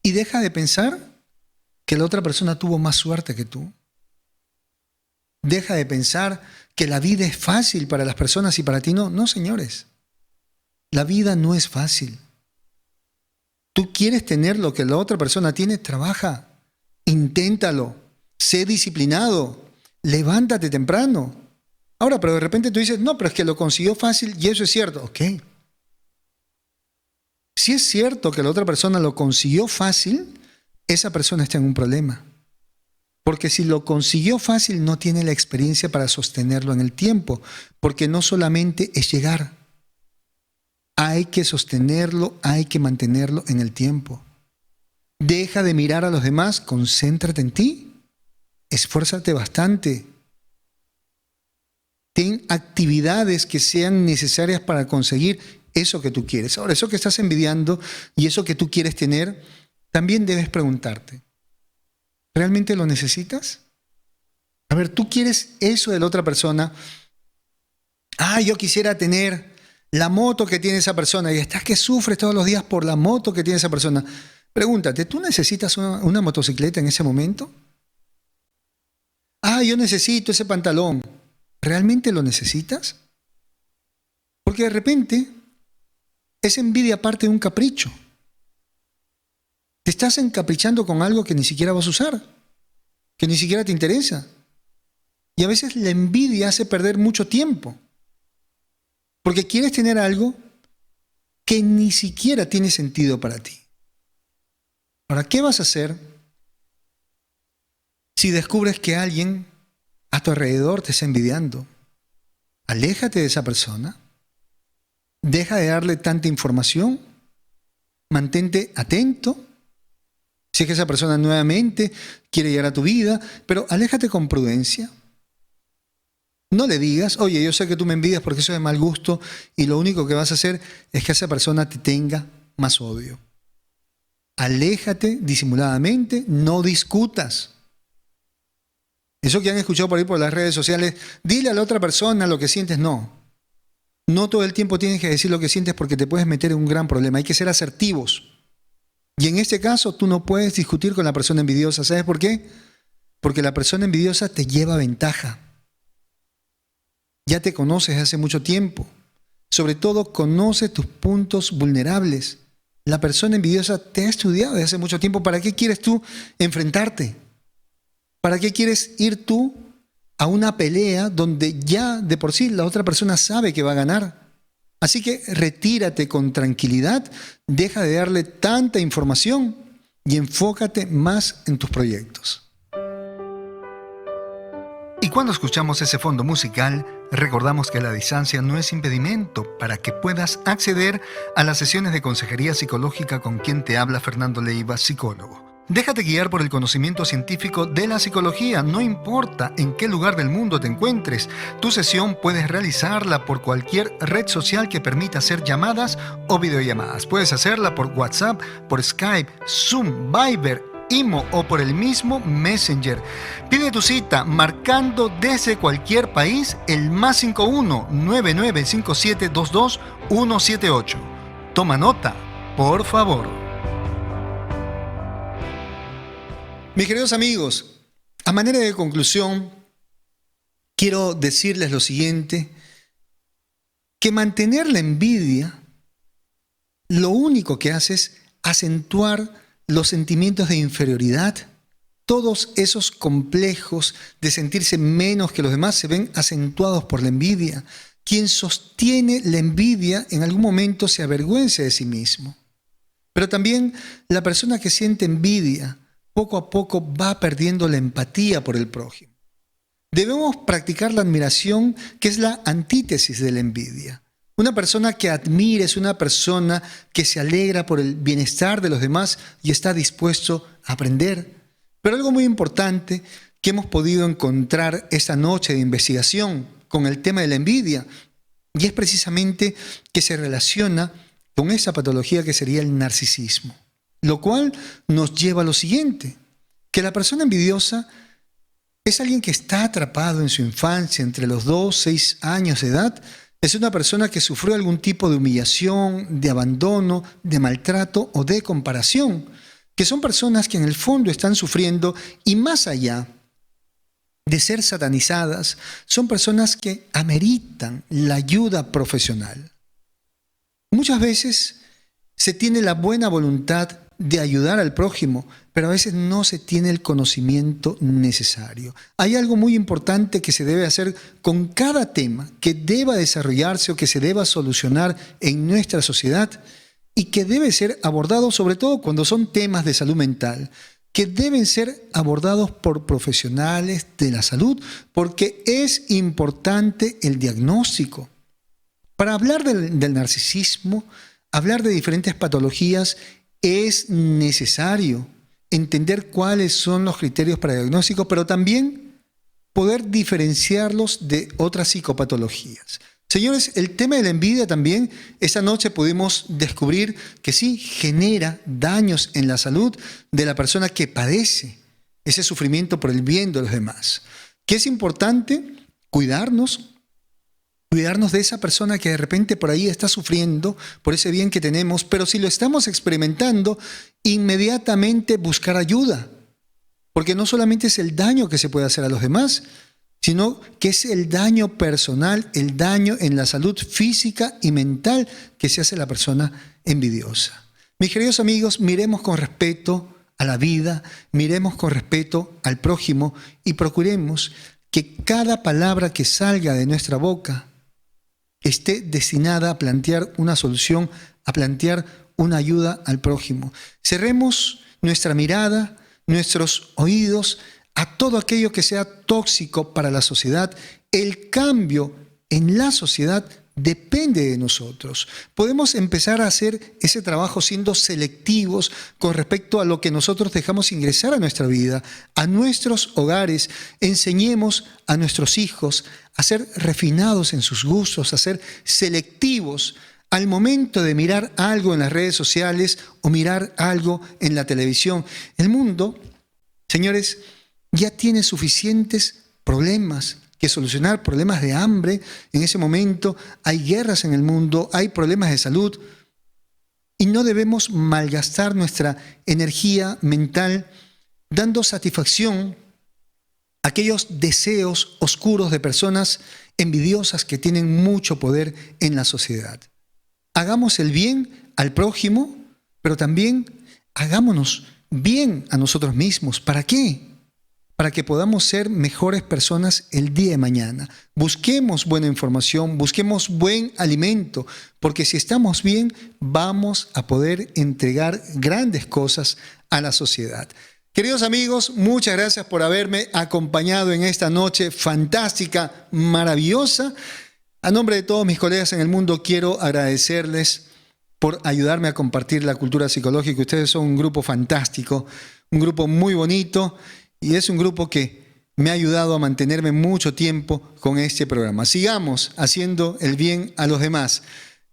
Y deja de pensar que la otra persona tuvo más suerte que tú. Deja de pensar que la vida es fácil para las personas y para ti no. No, señores. La vida no es fácil. Tú quieres tener lo que la otra persona tiene, trabaja, inténtalo, sé disciplinado, levántate temprano. Ahora, pero de repente tú dices, no, pero es que lo consiguió fácil y eso es cierto. Ok. Si es cierto que la otra persona lo consiguió fácil, esa persona está en un problema. Porque si lo consiguió fácil, no tiene la experiencia para sostenerlo en el tiempo. Porque no solamente es llegar. Hay que sostenerlo, hay que mantenerlo en el tiempo. Deja de mirar a los demás, concéntrate en ti. Esfuérzate bastante. Ten actividades que sean necesarias para conseguir eso que tú quieres. Ahora, eso que estás envidiando y eso que tú quieres tener, también debes preguntarte, ¿realmente lo necesitas? A ver, tú quieres eso de la otra persona. Yo quisiera tener la moto que tiene esa persona y estás que sufres todos los días por la moto que tiene esa persona. Pregúntate, ¿tú necesitas una motocicleta en ese momento? Yo necesito ese pantalón. ¿Realmente lo necesitas? Porque de repente esa envidia parte de un capricho. Te estás encaprichando con algo que ni siquiera vas a usar, que ni siquiera te interesa. Y a veces la envidia hace perder mucho tiempo, porque quieres tener algo que ni siquiera tiene sentido para ti. Ahora, ¿qué vas a hacer si descubres que alguien a tu alrededor te está envidiando? Aléjate de esa persona. Deja de darle tanta información. Mantente atento. Si es que esa persona nuevamente quiere llegar a tu vida, pero aléjate con prudencia. No le digas, oye, yo sé que tú me envidias porque eso es de mal gusto y lo único que vas a hacer es que esa persona te tenga más odio. Aléjate disimuladamente, no discutas. Eso que han escuchado por ahí por las redes sociales, dile a la otra persona lo que sientes, no. No todo el tiempo tienes que decir lo que sientes porque te puedes meter en un gran problema. Hay que ser asertivos. Y en este caso tú no puedes discutir con la persona envidiosa. ¿Sabes por qué? Porque la persona envidiosa te lleva ventaja. Ya te conoces hace mucho tiempo. Sobre todo conoce tus puntos vulnerables. La persona envidiosa te ha estudiado desde hace mucho tiempo. ¿Para qué quieres tú enfrentarte? ¿Para qué quieres ir tú a una pelea donde ya de por sí la otra persona sabe que va a ganar? Así que retírate con tranquilidad, deja de darle tanta información y enfócate más en tus proyectos. Y cuando escuchamos ese fondo musical, recordamos que la distancia no es impedimento para que puedas acceder a las sesiones de consejería psicológica con quien te habla Fernando Leiva, psicólogo. Déjate guiar por el conocimiento científico de la psicología, no importa en qué lugar del mundo te encuentres. Tu sesión puedes realizarla por cualquier red social que permita hacer llamadas o videollamadas. Puedes hacerla por WhatsApp, por Skype, Zoom, Viber, Imo o por el mismo Messenger. Pide tu cita marcando desde cualquier país el +51 995722 178. Toma nota, por favor. Mis queridos amigos, a manera de conclusión, quiero decirles lo siguiente, que mantener la envidia lo único que hace es acentuar los sentimientos de inferioridad. Todos esos complejos de sentirse menos que los demás se ven acentuados por la envidia. Quien sostiene la envidia en algún momento se avergüenza de sí mismo. Pero también la persona que siente envidia poco a poco va perdiendo la empatía por el prójimo. Debemos practicar la admiración, que es la antítesis de la envidia. Una persona que admira es una persona que se alegra por el bienestar de los demás y está dispuesto a aprender. Pero algo muy importante que hemos podido encontrar esta noche de investigación con el tema de la envidia, y es precisamente que se relaciona con esa patología que sería el narcisismo. Lo cual nos lleva a lo siguiente, que la persona envidiosa es alguien que está atrapado en su infancia, entre los 2 y 6 años de edad. Es una persona que sufrió algún tipo de humillación, de abandono, de maltrato o de comparación, que son personas que en el fondo están sufriendo y más allá de ser satanizadas, son personas que ameritan la ayuda profesional. Muchas veces se tiene la buena voluntad de ayudar al prójimo, pero a veces no se tiene el conocimiento necesario. Hay algo muy importante que se debe hacer con cada tema que deba desarrollarse o que se deba solucionar en nuestra sociedad y que debe ser abordado sobre todo cuando son temas de salud mental, que deben ser abordados por profesionales de la salud, porque es importante el diagnóstico. Para hablar del narcisismo, hablar de diferentes patologías, es necesario entender cuáles son los criterios para diagnóstico, pero también poder diferenciarlos de otras psicopatologías. Señores, el tema de la envidia también, esta noche pudimos descubrir que sí genera daños en la salud de la persona que padece ese sufrimiento por el bien de los demás. Que es importante cuidarnos de esa persona que de repente por ahí está sufriendo por ese bien que tenemos, pero si lo estamos experimentando, inmediatamente buscar ayuda. Porque no solamente es el daño que se puede hacer a los demás, sino que es el daño personal, el daño en la salud física y mental que se hace a la persona envidiosa. Mis queridos amigos, miremos con respeto a la vida, miremos con respeto al prójimo y procuremos que cada palabra que salga de nuestra boca esté destinada a plantear una solución, a plantear una ayuda al prójimo. Cerremos nuestra mirada, nuestros oídos a todo aquello que sea tóxico para la sociedad. El cambio en la sociedad depende de nosotros. Podemos empezar a hacer ese trabajo siendo selectivos con respecto a lo que nosotros dejamos ingresar a nuestra vida, a nuestros hogares. Enseñemos a nuestros hijos a ser refinados en sus gustos, a ser selectivos al momento de mirar algo en las redes sociales o mirar algo en la televisión. El mundo, señores, ya tiene suficientes problemas que solucionar, problemas de hambre. En ese momento hay guerras en el mundo, hay problemas de salud y no debemos malgastar nuestra energía mental dando satisfacción a aquellos deseos oscuros de personas envidiosas que tienen mucho poder en la sociedad. Hagamos el bien al prójimo, pero también hagámonos bien a nosotros mismos. ¿Para qué? Para que podamos ser mejores personas el día de mañana. Busquemos buena información, busquemos buen alimento, porque si estamos bien, vamos a poder entregar grandes cosas a la sociedad. Queridos amigos, muchas gracias por haberme acompañado en esta noche fantástica, maravillosa. A nombre de todos mis colegas en el mundo, quiero agradecerles por ayudarme a compartir la cultura psicológica. Ustedes son un grupo fantástico, un grupo muy bonito, y es un grupo que me ha ayudado a mantenerme mucho tiempo con este programa. Sigamos haciendo el bien a los demás.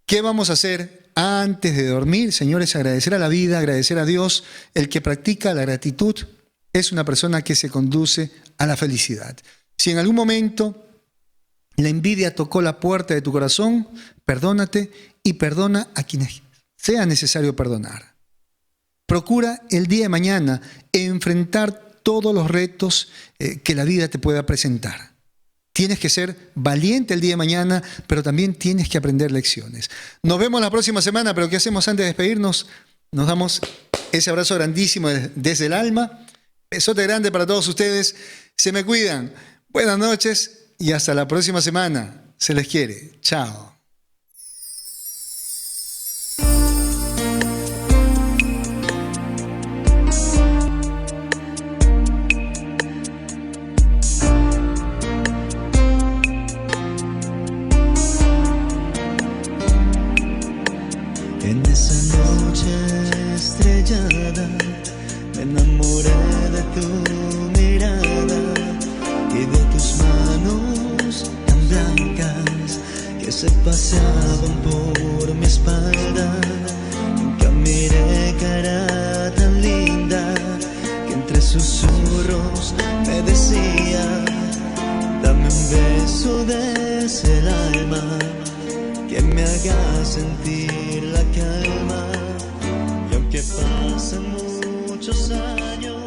¿Qué vamos a hacer antes de dormir? Señores, agradecer a la vida, agradecer a Dios. El que practica la gratitud es una persona que se conduce a la felicidad. Si en algún momento la envidia tocó la puerta de tu corazón, perdónate y perdona a quienes sea necesario perdonar. Procura el día de mañana enfrentar todos los retos que la vida te pueda presentar. Tienes que ser valiente el día de mañana, pero también tienes que aprender lecciones. Nos vemos la próxima semana, pero ¿qué hacemos antes de despedirnos? Nos damos ese abrazo grandísimo desde el alma. Besote grande para todos ustedes. Se me cuidan. Buenas noches y hasta la próxima semana. Se les quiere. Chao. En esa noche estrellada me enamoré de tu mirada y de tus manos tan blancas que se paseaban por mi espalda. Nunca miré cara tan linda que entre susurros me decía: dame un beso desde el alma que me haga sentir la calma. Y aunque pasen muchos años,